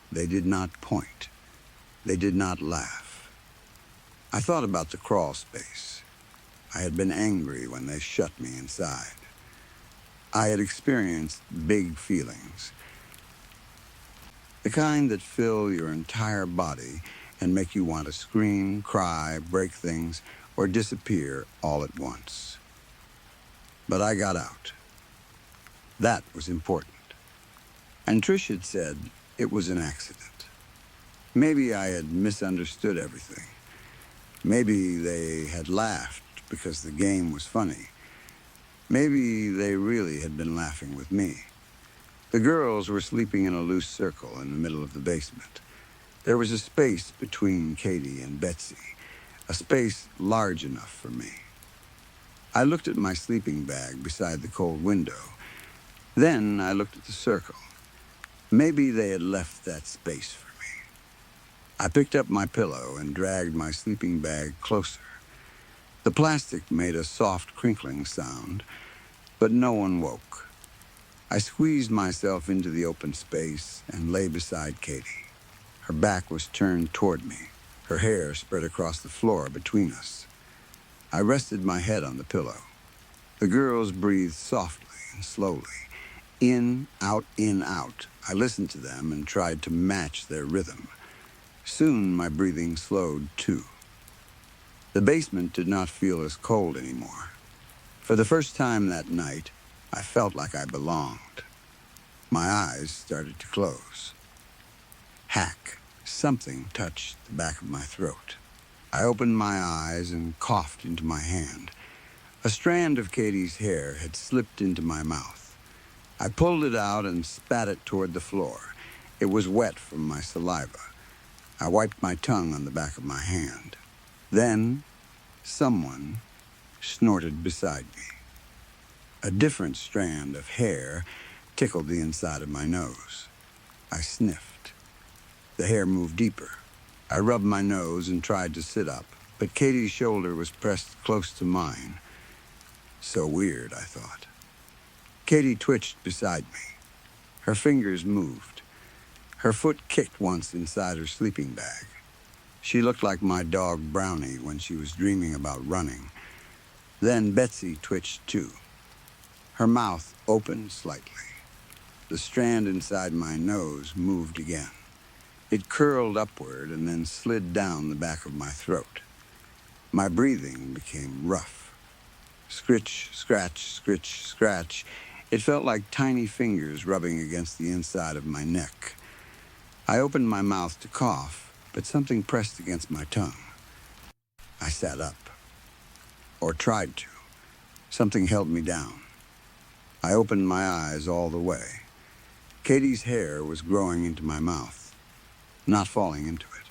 They did not point. They did not laugh. I thought about the crawl space. I had been angry when they shut me inside. I had experienced big feelings. The kind that fill your entire body and make you want to scream, cry, break things, or disappear all at once. But I got out. That was important. And Trish had said it was an accident. Maybe I had misunderstood everything. Maybe they had laughed because the game was funny. Maybe they really had been laughing with me. The girls were sleeping in a loose circle in the middle of the basement. There was a space between Katie and Betsy, a space large enough for me. I looked at my sleeping bag beside the cold window. Then I looked at the circle. Maybe they had left that space for me. I picked up my pillow and dragged my sleeping bag closer. The plastic made a soft crinkling sound, but no one woke. I squeezed myself into the open space and lay beside Katie. Her back was turned toward me, her hair spread across the floor between us. I rested my head on the pillow. The girls breathed softly and slowly. In, out, in, out. I listened to them and tried to match their rhythm. Soon my breathing slowed too. The basement did not feel as cold anymore. For the first time that night, I felt like I belonged. My eyes started to close. Hack. Something touched the back of my throat. I opened my eyes and coughed into my hand. A strand of Katie's hair had slipped into my mouth. I pulled it out and spat it toward the floor. It was wet from my saliva. I wiped my tongue on the back of my hand. Then, someone snorted beside me. A different strand of hair tickled the inside of my nose. I sniffed. The hair moved deeper. I rubbed my nose and tried to sit up, but Katie's shoulder was pressed close to mine. So weird, I thought. Katie twitched beside me. Her fingers moved. Her foot kicked once inside her sleeping bag. She looked like my dog Brownie when she was dreaming about running. Then Betsy twitched too. Her mouth opened slightly. The strand inside my nose moved again. It curled upward and then slid down the back of my throat. My breathing became rough. Scritch, scratch, scritch, scratch. It felt like tiny fingers rubbing against the inside of my neck. I opened my mouth to cough, but something pressed against my tongue. I sat up. Or tried to. Something held me down. I opened my eyes all the way. Katie's hair was growing into my mouth, not falling into it.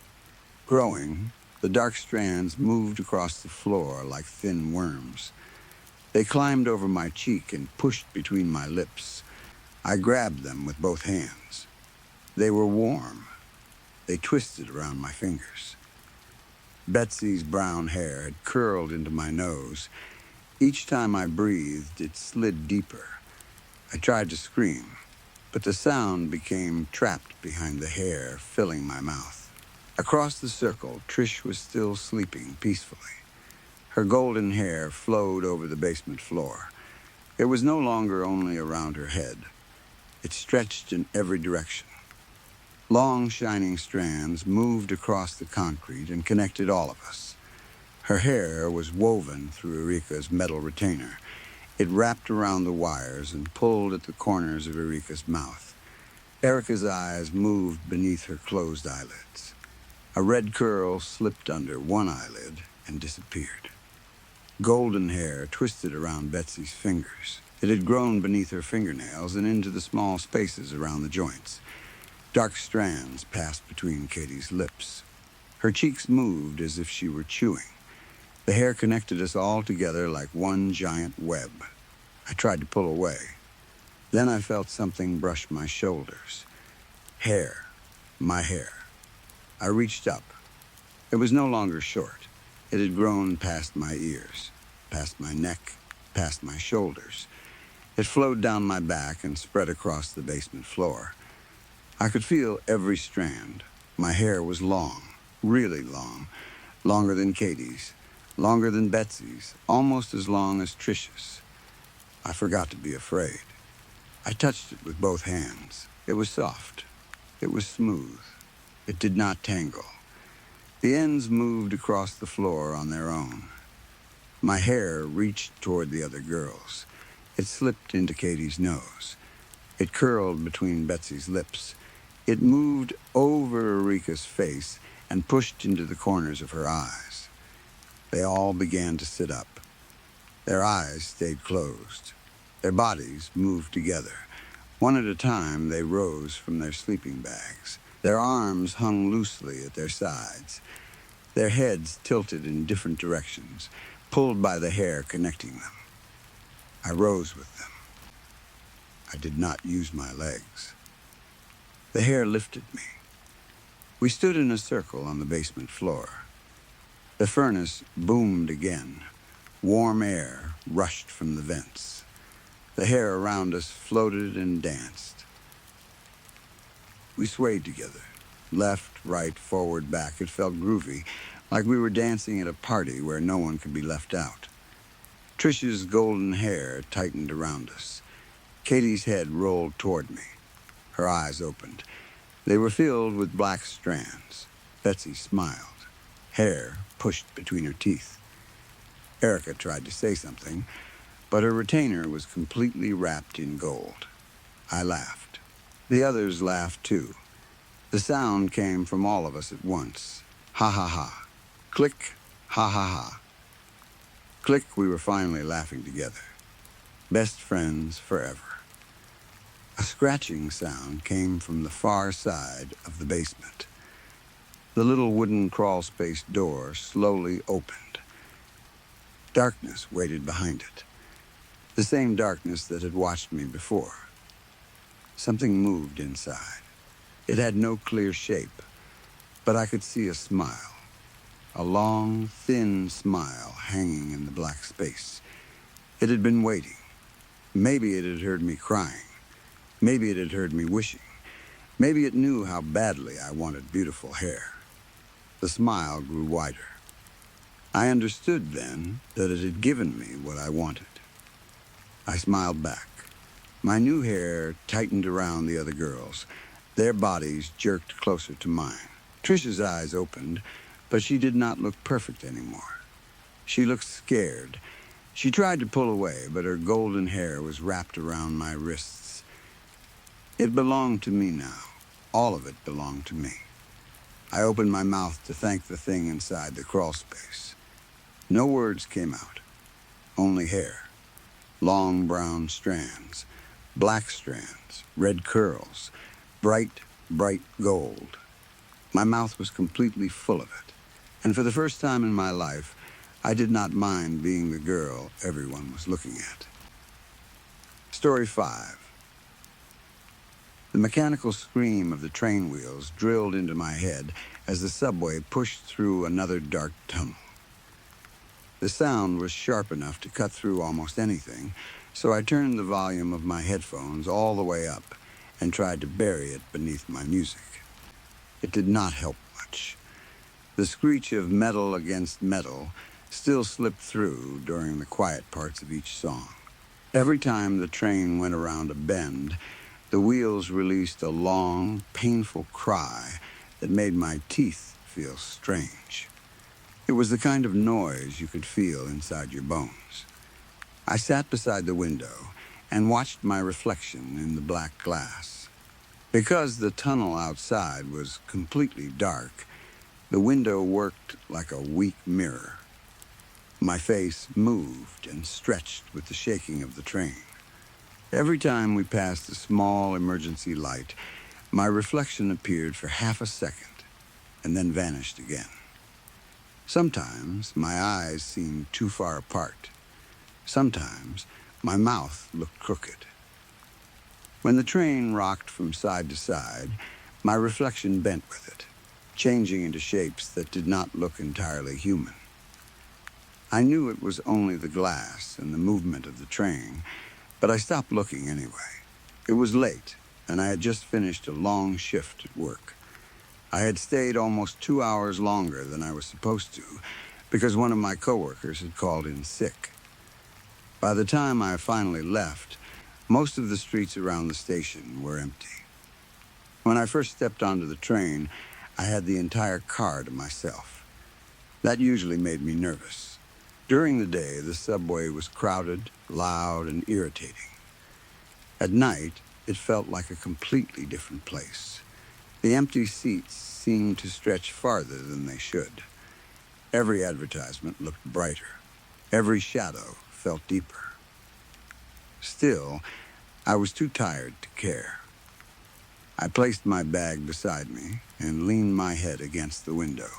Growing, the dark strands moved across the floor like thin worms. They climbed over my cheek and pushed between my lips. I grabbed them with both hands. They were warm. They twisted around my fingers. Betsy's brown hair had curled into my nose. Each time I breathed, it slid deeper. I tried to scream, but the sound became trapped behind the hair, filling my mouth. Across the circle, Trish was still sleeping peacefully. Her golden hair flowed over the basement floor. It was no longer only around her head. It stretched in every direction. Long, shining strands moved across the concrete and connected all of us. Her hair was woven through Erika's metal retainer. It wrapped around the wires and pulled at the corners of Erika's mouth. Erika's eyes moved beneath her closed eyelids. A red curl slipped under one eyelid and disappeared. Golden hair twisted around Betsy's fingers. It had grown beneath her fingernails and into the small spaces around the joints. Dark strands passed between Katie's lips. Her cheeks moved as if she were chewing. The hair connected us all together like one giant web. I tried to pull away. Then I felt something brush my shoulders. Hair. My hair. I reached up. It was no longer short. It had grown past my ears, past my neck, past my shoulders. It flowed down my back and spread across the basement floor. I could feel every strand. My hair was long, really long, longer than Katie's, longer than Betsy's, almost as long as Trish's. I forgot to be afraid. I touched it with both hands. It was soft. It was smooth. It did not tangle. The ends moved across the floor on their own. My hair reached toward the other girls. It slipped into Katie's nose. It curled between Betsy's lips. It moved over Erika's face and pushed into the corners of her eyes. They all began to sit up. Their eyes stayed closed. Their bodies moved together. One at a time, they rose from their sleeping bags. Their arms hung loosely at their sides. Their heads tilted in different directions, pulled by the hair connecting them. I rose with them. I did not use my legs. The hair lifted me. We stood in a circle on the basement floor. The furnace boomed again. Warm air rushed from the vents. The hair around us floated and danced. We swayed together. Left, right, forward, back. It felt groovy. like we were dancing at a party where no one could be left out. Trish's golden hair tightened around us. Katie's head rolled toward me. Her eyes opened. They were filled with black strands. Betsy smiled, hair pushed between her teeth. Erica tried to say something, but her retainer was completely wrapped in gold. I laughed. The others laughed too. The sound came from all of us at once. Ha ha ha. Click, ha ha ha. Click, we were finally laughing together. Best friends forever. A scratching sound came from the far side of the basement. The little wooden crawl-space door slowly opened. Darkness waited behind it. The same darkness that had watched me before. Something moved inside. It had no clear shape, but I could see a smile. A long, thin smile hanging in the black space. It had been waiting. Maybe it had heard me crying. Maybe it had heard me wishing. Maybe it knew how badly I wanted beautiful hair. The smile grew wider. I understood then that it had given me what I wanted. I smiled back. My new hair tightened around the other girls. Their bodies jerked closer to mine. Trish's eyes opened, but she did not look perfect anymore. She looked scared. She tried to pull away, but her golden hair was wrapped around my wrists. It belonged to me now. All of it belonged to me. I opened my mouth to thank the thing inside the crawl space. No words came out, only hair. Long brown strands, black strands, red curls, bright, bright gold. My mouth was completely full of it, and for the first time in my life, I did not mind being the girl everyone was looking at. Story 5. The mechanical scream of the train wheels drilled into my head as the subway pushed through another dark tunnel. The sound was sharp enough to cut through almost anything, so I turned the volume of my headphones all the way up and tried to bury it beneath my music. It did not help much. The screech of metal against metal still slipped through during the quiet parts of each song. Every time the train went around a bend, the wheels released a long, painful cry that made my teeth feel strange. It was the kind of noise you could feel inside your bones. I sat beside the window and watched my reflection in the black glass. Because the tunnel outside was completely dark, the window worked like a weak mirror. My face moved and stretched with the shaking of the train. Every time we passed a small emergency light, my reflection appeared for half a second and then vanished again. Sometimes my eyes seemed too far apart. Sometimes my mouth looked crooked. When the train rocked from side to side, my reflection bent with it, changing into shapes that did not look entirely human. I knew it was only the glass and the movement of the train, but I stopped looking anyway. It was late, and I had just finished a long shift at work. I had stayed almost 2 hours longer than I was supposed to because one of my coworkers had called in sick. By the time I finally left, most of the streets around the station were empty. When I first stepped onto the train, I had the entire car to myself. That usually made me nervous. During the day, the subway was crowded, loud, and irritating. At night, it felt like a completely different place. The empty seats seemed to stretch farther than they should. Every advertisement looked brighter. Every shadow felt deeper. Still, I was too tired to care. I placed my bag beside me and leaned my head against the window.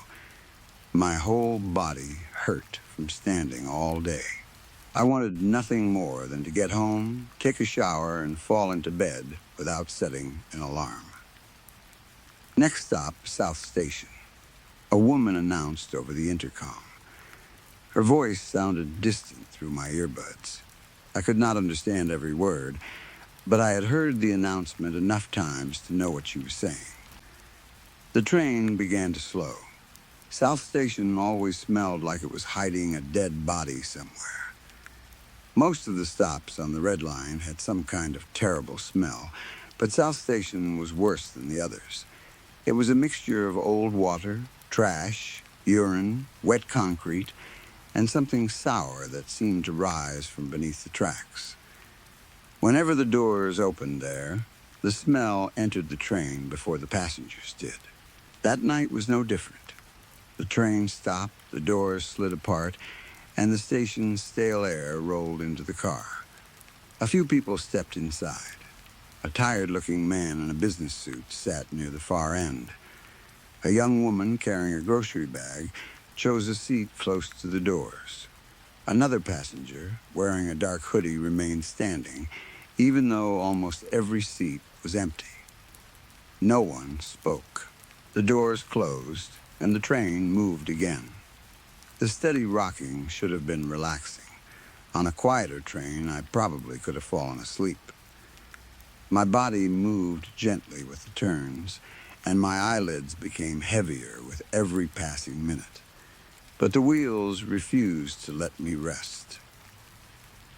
My whole body hurt from standing all day. I wanted nothing more than to get home, take a shower, and fall into bed without setting an alarm. Next stop, South Station. A woman announced over the intercom. Her voice sounded distant through my earbuds. I could not understand every word, but I had heard the announcement enough times to know what she was saying. The train began to slow. South Station always smelled like it was hiding a dead body somewhere. Most of the stops on the Red Line had some kind of terrible smell, but South Station was worse than the others. It was a mixture of old water, trash, urine, wet concrete, and something sour that seemed to rise from beneath the tracks. Whenever the doors opened there, the smell entered the train before the passengers did. That night was no different. The train stopped, the doors slid apart, and the station's stale air rolled into the car. A few people stepped inside. A tired-looking man in a business suit sat near the far end. A young woman carrying a grocery bag chose a seat close to the doors. Another passenger, wearing a dark hoodie, remained standing, even though almost every seat was empty. No one spoke. The doors closed, and the train moved again. The steady rocking should have been relaxing. On a quieter train, I probably could have fallen asleep. My body moved gently with the turns, and my eyelids became heavier with every passing minute. But the wheels refused to let me rest.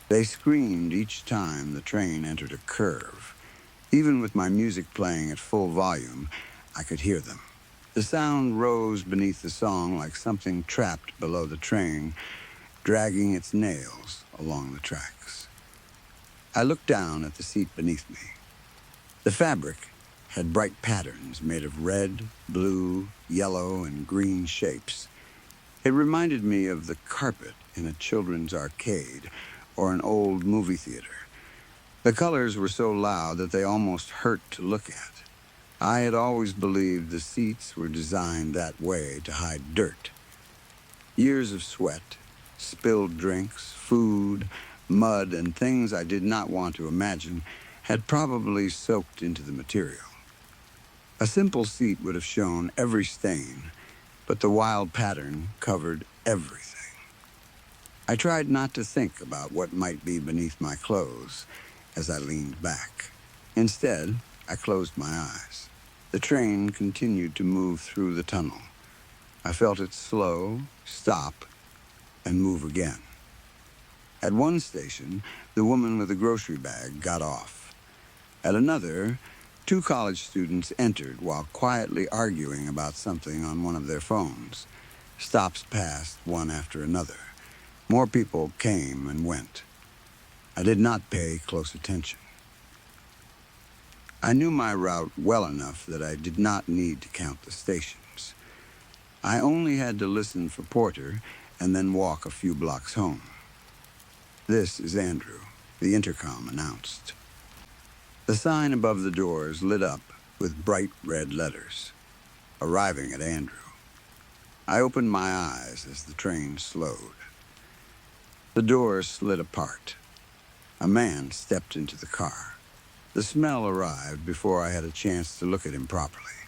They screamed each time the train entered a curve. Even with my music playing at full volume, I could hear them. The sound rose beneath the song like something trapped below the train, dragging its nails along the tracks. I looked down at the seat beneath me. The fabric had bright patterns made of red, blue, yellow, and green shapes. It reminded me of the carpet in a children's arcade or an old movie theater. The colors were so loud that they almost hurt to look at. I had always believed the seats were designed that way to hide dirt. Years of sweat, spilled drinks, food, mud, and things I did not want to imagine had probably soaked into the material. A simple seat would have shown every stain, but the wild pattern covered everything. I tried not to think about what might be beneath my clothes as I leaned back. Instead, I closed my eyes. The train continued to move through the tunnel. I felt it slow, stop, and move again. At one station, the woman with the grocery bag got off. At another, two college students entered while quietly arguing about something on one of their phones. Stops passed one after another. More people came and went. I did not pay close attention. I knew my route well enough that I did not need to count the stations. I only had to listen for Porter and then walk a few blocks home. "This is Andrew," the intercom announced. The sign above the doors lit up with bright red letters. "Arriving at Andrew." I opened my eyes as the train slowed. The doors slid apart. A man stepped into the car. The smell arrived before I had a chance to look at him properly.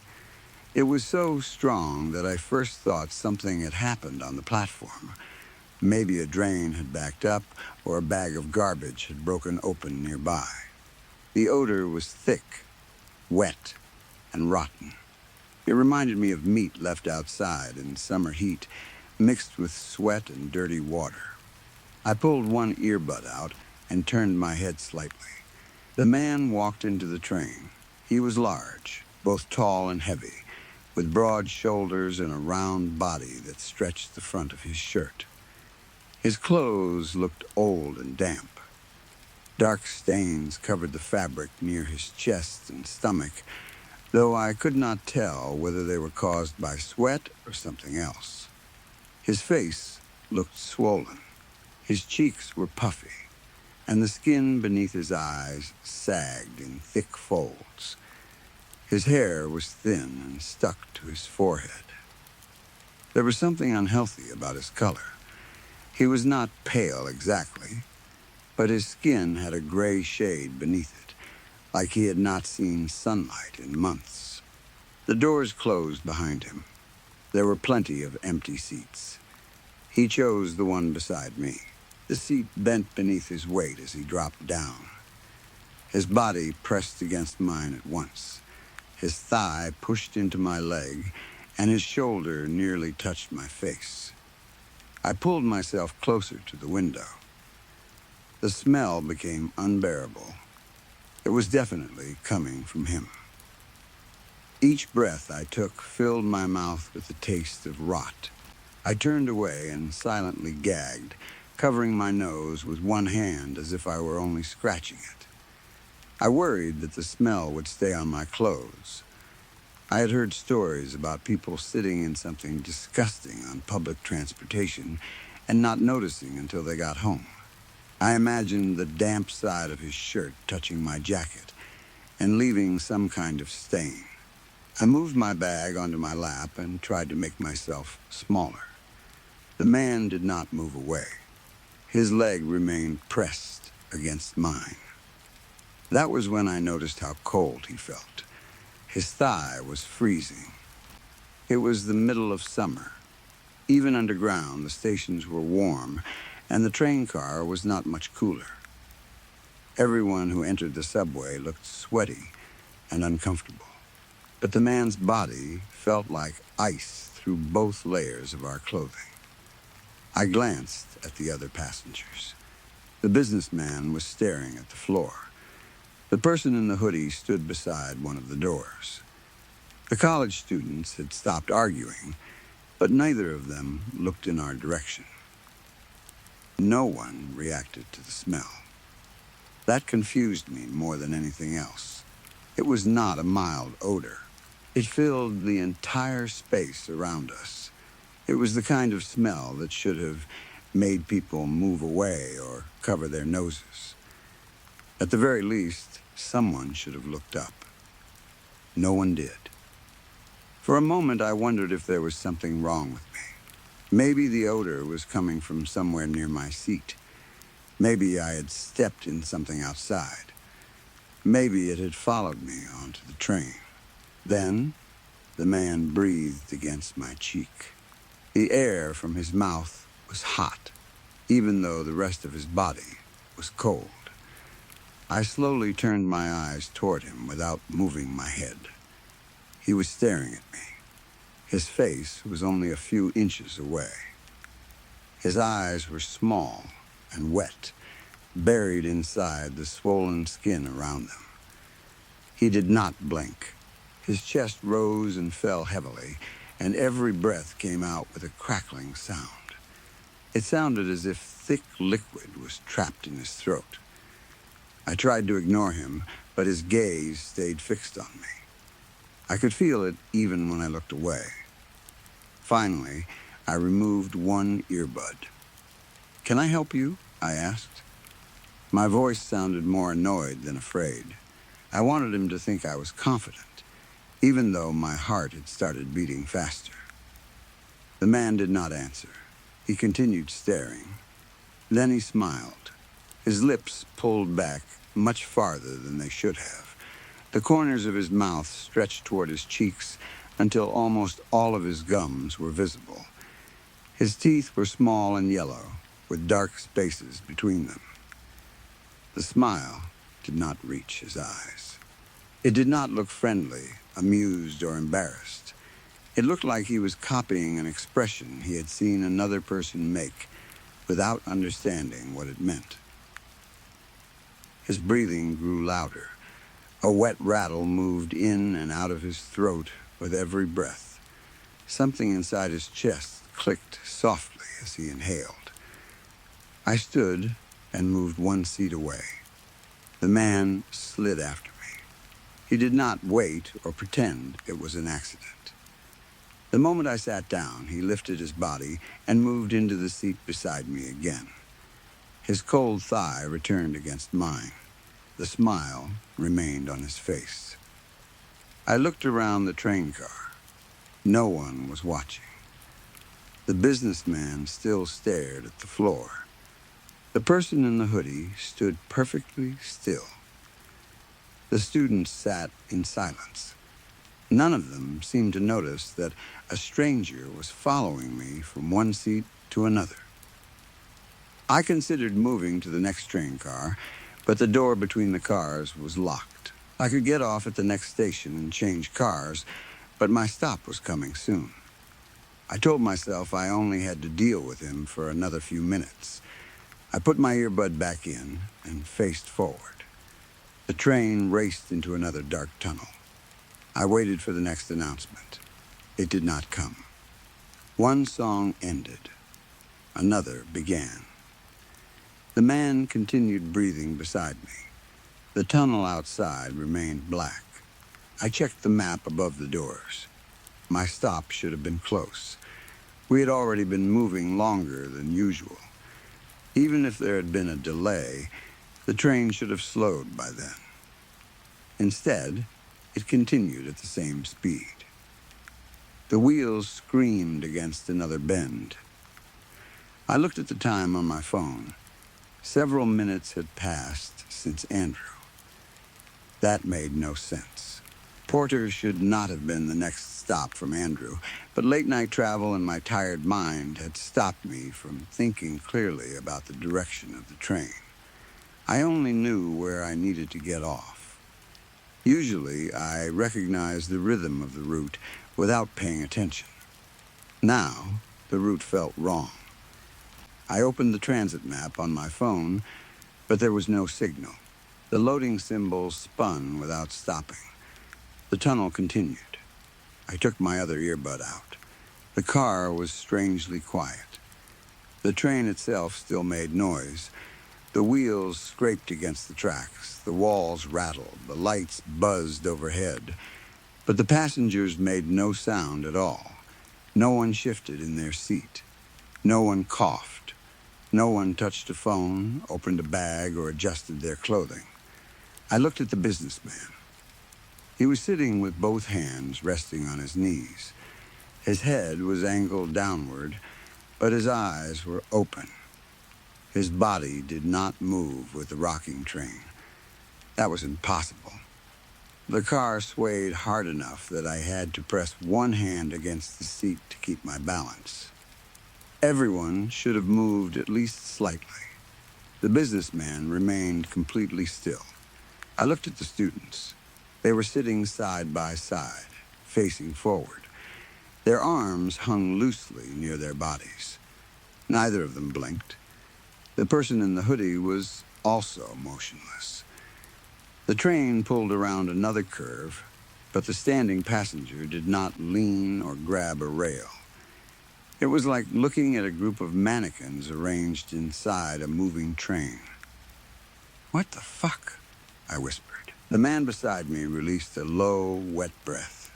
It was so strong that I first thought something had happened on the platform. Maybe a drain had backed up or a bag of garbage had broken open nearby. The odor was thick, wet, and rotten. It reminded me of meat left outside in summer heat, mixed with sweat and dirty water. I pulled one earbud out and turned my head slightly. The man walked into the train. He was large, both tall and heavy, with broad shoulders and a round body that stretched the front of his shirt. His clothes looked old and damp. Dark stains covered the fabric near his chest and stomach, though I could not tell whether they were caused by sweat or something else. His face looked swollen. His cheeks were puffy, and the skin beneath his eyes sagged in thick folds. His hair was thin and stuck to his forehead. There was something unhealthy about his color. He was not pale exactly, but his skin had a gray shade beneath it, like he had not seen sunlight in months. The doors closed behind him. There were plenty of empty seats. He chose the one beside me. The seat bent beneath his weight as he dropped down. His body pressed against mine at once. His thigh pushed into my leg, and his shoulder nearly touched my face. I pulled myself closer to the window. The smell became unbearable. It was definitely coming from him. Each breath I took filled my mouth with the taste of rot. I turned away and silently gagged, covering my nose with one hand as if I were only scratching it. I worried that the smell would stay on my clothes. I had heard stories about people sitting in something disgusting on public transportation and not noticing until they got home. I imagined the damp side of his shirt touching my jacket and leaving some kind of stain. I moved my bag onto my lap and tried to make myself smaller. The man did not move away. His leg remained pressed against mine. That was when I noticed how cold he felt. His thigh was freezing. It was the middle of summer. Even underground, the stations were warm, and the train car was not much cooler. Everyone who entered the subway looked sweaty and uncomfortable. But the man's body felt like ice through both layers of our clothing. I glanced at the other passengers. The businessman was staring at the floor. The person in the hoodie stood beside one of the doors. The college students had stopped arguing, but neither of them looked in our direction. No one reacted to the smell. That confused me more than anything else. It was not a mild odor. It filled the entire space around us. It was the kind of smell that should have made people move away or cover their noses. At the very least, someone should have looked up. No one did. For a moment, I wondered if there was something wrong with me. Maybe the odor was coming from somewhere near my seat. Maybe I had stepped in something outside. Maybe it had followed me onto the train. Then, the man breathed against my cheek. The air from his mouth was hot, even though the rest of his body was cold. I slowly turned my eyes toward him without moving my head. He was staring at me. His face was only a few inches away. His eyes were small and wet, buried inside the swollen skin around them. He did not blink. His chest rose and fell heavily, and every breath came out with a crackling sound. It sounded as if thick liquid was trapped in his throat. I tried to ignore him, but his gaze stayed fixed on me. I could feel it even when I looked away. Finally, I removed one earbud. "Can I help you?" I asked. My voice sounded more annoyed than afraid. I wanted him to think I was confident, even though my heart had started beating faster. The man did not answer. He continued staring. Then he smiled. His lips pulled back much farther than they should have. The corners of his mouth stretched toward his cheeks until almost all of his gums were visible. His teeth were small and yellow, with dark spaces between them. The smile did not reach his eyes. It did not look friendly, amused, or embarrassed. It looked like he was copying an expression he had seen another person make without understanding what it meant. His breathing grew louder. A wet rattle moved in and out of his throat with every breath. Something inside his chest clicked softly as he inhaled. I stood and moved one seat away. The man slid after me. He did not wait or pretend it was an accident. The moment I sat down, he lifted his body and moved into the seat beside me again. His cold thigh returned against mine. The smile remained on his face. I looked around the train car. No one was watching. The businessman still stared at the floor. The person in the hoodie stood perfectly still. The students sat in silence. None of them seemed to notice that a stranger was following me from one seat to another. I considered moving to the next train car, but the door between the cars was locked. I could get off at the next station and change cars, But my stop was coming soon. I told myself I only had to deal with him for another few minutes. I put my earbud back in and faced forward. The train raced into another dark tunnel. I waited for the next announcement. It did not come. One song ended. Another began. The man continued breathing beside me. The tunnel outside remained black. I checked the map above the doors. My stop should have been close. We had already been moving longer than usual. Even if there had been a delay, the train should have slowed by then. Instead, it continued at the same speed. The wheels screamed against another bend. I looked at the time on my phone. Several minutes had passed since Andrew. That made no sense. Porter should not have been the next stop from Andrew, but late-night travel and my tired mind had stopped me from thinking clearly about the direction of the train. I only knew where I needed to get off. Usually, I recognized the rhythm of the route without paying attention. Now, the route felt wrong. I opened the transit map on my phone, but there was no signal. The loading symbol spun without stopping. The tunnel continued. I took my other earbud out. The car was strangely quiet. The train itself still made noise. The wheels scraped against the tracks. The walls rattled. The lights buzzed overhead. But the passengers made no sound at all. No one shifted in their seat. No one coughed. No one touched a phone, opened a bag, or adjusted their clothing. I looked at the businessman. He was sitting with both hands resting on his knees. His head was angled downward, but his eyes were open. His body did not move with the rocking train. That was impossible. The car swayed hard enough that I had to press one hand against the seat to keep my balance. Everyone should have moved at least slightly. The businessman remained completely still. I looked at the students. They were sitting side by side, facing forward. Their arms hung loosely near their bodies. Neither of them blinked. The person in the hoodie was also motionless. The train pulled around another curve, but the standing passenger did not lean or grab a rail. It was like looking at a group of mannequins arranged inside a moving train. "What the fuck?" I whispered. The man beside me released a low, wet breath.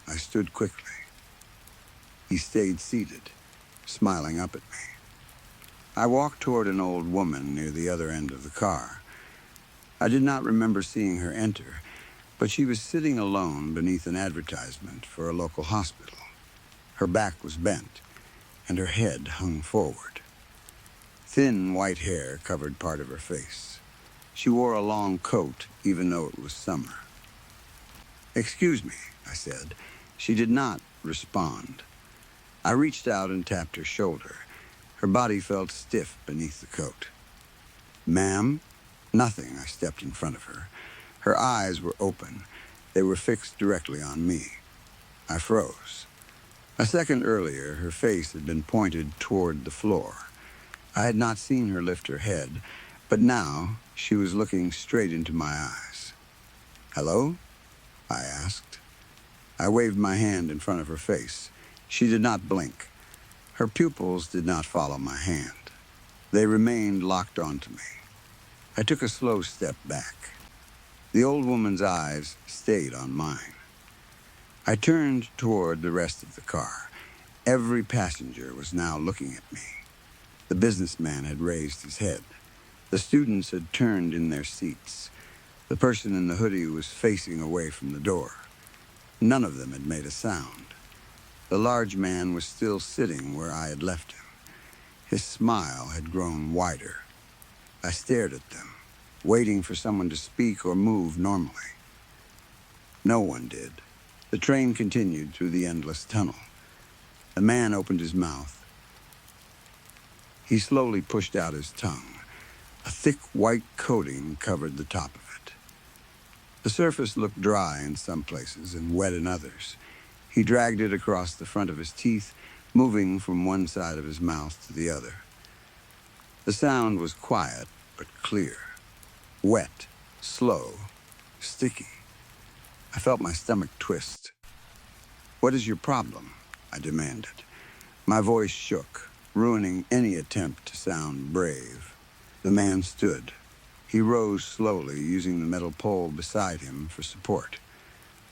I stood quickly. He stayed seated, smiling up at me. I walked toward an old woman near the other end of the car. I did not remember seeing her enter, but she was sitting alone beneath an advertisement for a local hospital. Her back was bent, and her head hung forward. Thin white hair covered part of her face. She wore a long coat, even though it was summer. "Excuse me," I said. She did not respond. I reached out and tapped her shoulder. Her body felt stiff beneath the coat. "Ma'am?" "Nothing." I stepped in front of her. Her eyes were open. They were fixed directly on me. I froze. A second earlier, her face had been pointed toward the floor. I had not seen her lift her head, but now she was looking straight into my eyes. "Hello?" I asked. I waved my hand in front of her face. She did not blink. Her pupils did not follow my hand. They remained locked onto me. I took a slow step back. The old woman's eyes stayed on mine. I turned toward the rest of the car. Every passenger was now looking at me. The businessman had raised his head. The students had turned in their seats. The person in the hoodie was facing away from the door. None of them had made a sound. The large man was still sitting where I had left him. His smile had grown wider. I stared at them, waiting for someone to speak or move normally. No one did. The train continued through the endless tunnel. The man opened his mouth. He slowly pushed out his tongue. A thick white coating covered the top of it. The surface looked dry in some places and wet in others. He dragged it across the front of his teeth, moving from one side of his mouth to the other. The sound was quiet but clear, wet, slow, sticky. I felt my stomach twist. "What is your problem?" I demanded. My voice shook, ruining any attempt to sound brave. The man stood. He rose slowly, using the metal pole beside him for support.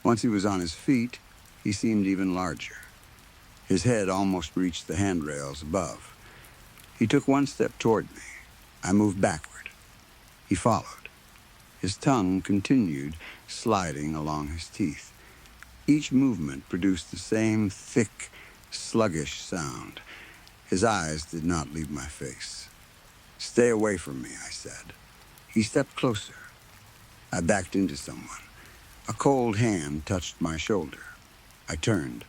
Once he was on his feet, he seemed even larger. His head almost reached the handrails above. He took one step toward me. I moved backward. He followed. His tongue continued sliding along his teeth. Each movement produced the same thick, sluggish sound. His eyes did not leave my face. "Stay away from me," I said. He stepped closer. I backed into someone. A cold hand touched my shoulder. I turned.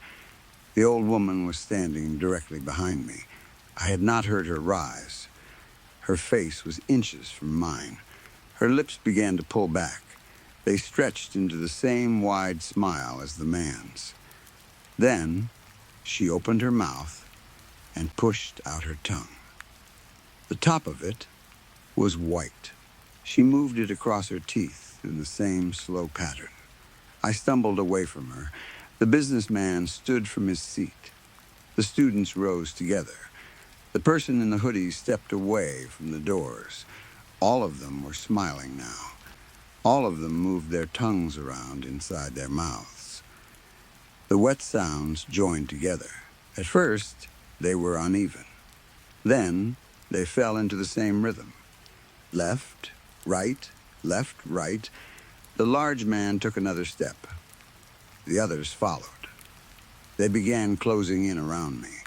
The old woman was standing directly behind me. I had not heard her rise. Her face was inches from mine. Her lips began to pull back. They stretched into the same wide smile as the man's. Then she opened her mouth and pushed out her tongue. The top of it was white. She moved it across her teeth in the same slow pattern. I stumbled away from her. The businessman stood from his seat. The students rose together. The person in the hoodie stepped away from the doors. All of them were smiling now. All of them moved their tongues around inside their mouths. The wet sounds joined together. At first, they were uneven. Then, they fell into the same rhythm. Left, right, left, right. The large man took another step. The others followed. They began closing in around me.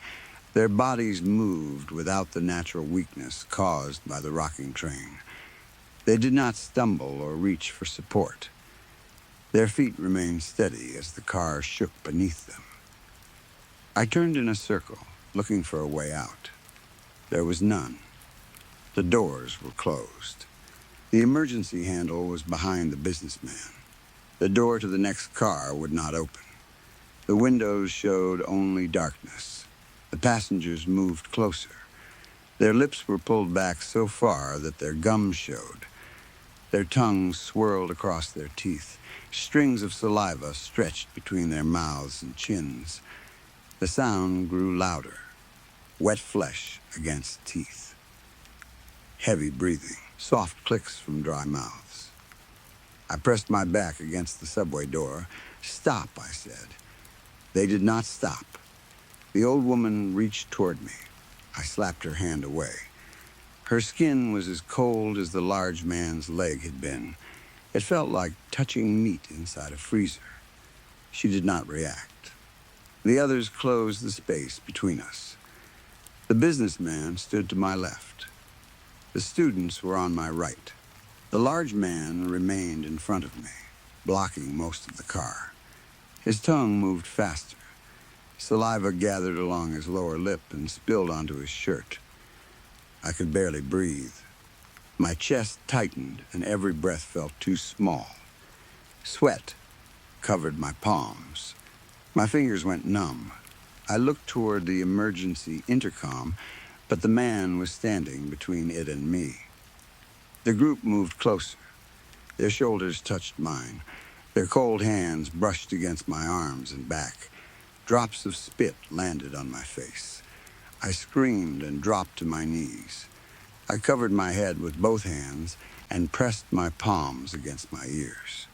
Their bodies moved without the natural weakness caused by the rocking train. They did not stumble or reach for support. Their feet remained steady as the car shook beneath them. I turned in a circle, looking for a way out. There was none. The doors were closed. The emergency handle was behind the businessman. The door to the next car would not open. The windows showed only darkness. The passengers moved closer. Their lips were pulled back so far that their gums showed. Their tongues swirled across their teeth. Strings of saliva stretched between their mouths and chins. The sound grew louder. Wet flesh against teeth. Heavy breathing. Soft clicks from dry mouths. I pressed my back against the subway door. "Stop," I said. They did not stop. The old woman reached toward me. I slapped her hand away. Her skin was as cold as the large man's leg had been. It felt like touching meat inside a freezer. She did not react. The others closed the space between us. The businessman stood to my left. The students were on my right. The large man remained in front of me, blocking most of the car. His tongue moved faster. Saliva gathered along his lower lip and spilled onto his shirt. I could barely breathe. My chest tightened and every breath felt too small. Sweat covered my palms. My fingers went numb. I looked toward the emergency intercom, but the man was standing between it and me. The group moved closer. Their shoulders touched mine. Their cold hands brushed against my arms and back. Drops of spit landed on my face. I screamed and dropped to my knees. I covered my head with both hands and pressed my palms against my ears.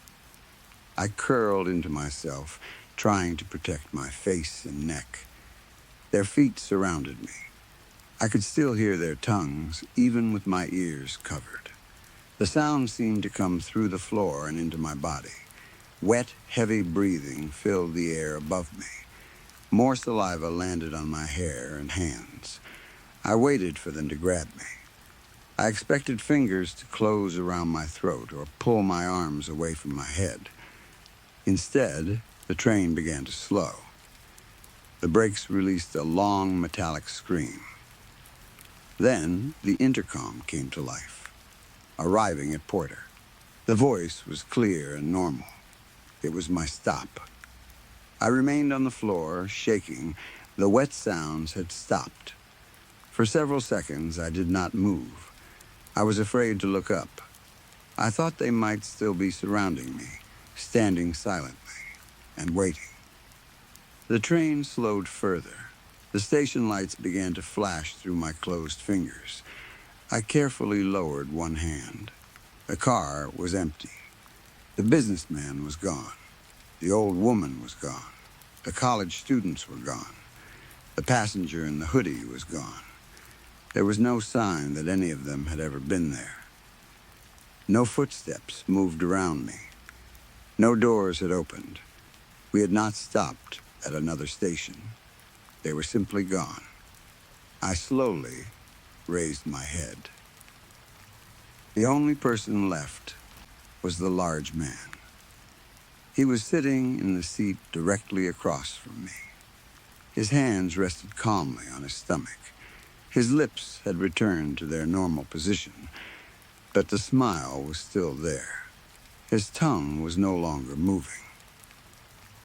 I curled into myself, trying to protect my face and neck. Their feet surrounded me. I could still hear their tongues, even with my ears covered. The sound seemed to come through the floor and into my body. Wet, heavy breathing filled the air above me. More saliva landed on my hair and hands. I waited for them to grab me. I expected fingers to close around my throat or pull my arms away from my head. Instead, the train began to slow. The brakes released a long metallic scream. Then the intercom came to life, arriving at Porter. The voice was clear and normal. It was my stop. I remained on the floor, shaking. The wet sounds had stopped. For several seconds, I did not move. I was afraid to look up. I thought they might still be surrounding me, standing silently and waiting. The train slowed further. The station lights began to flash through my closed fingers. I carefully lowered one hand. The car was empty. The businessman was gone. The old woman was gone. The college students were gone. The passenger in the hoodie was gone. There was no sign that any of them had ever been there. No footsteps moved around me. No doors had opened. We had not stopped at another station. They were simply gone. I slowly raised my head. The only person left was the large man. He was sitting in the seat directly across from me. His hands rested calmly on his stomach. His lips had returned to their normal position, but the smile was still there. His tongue was no longer moving.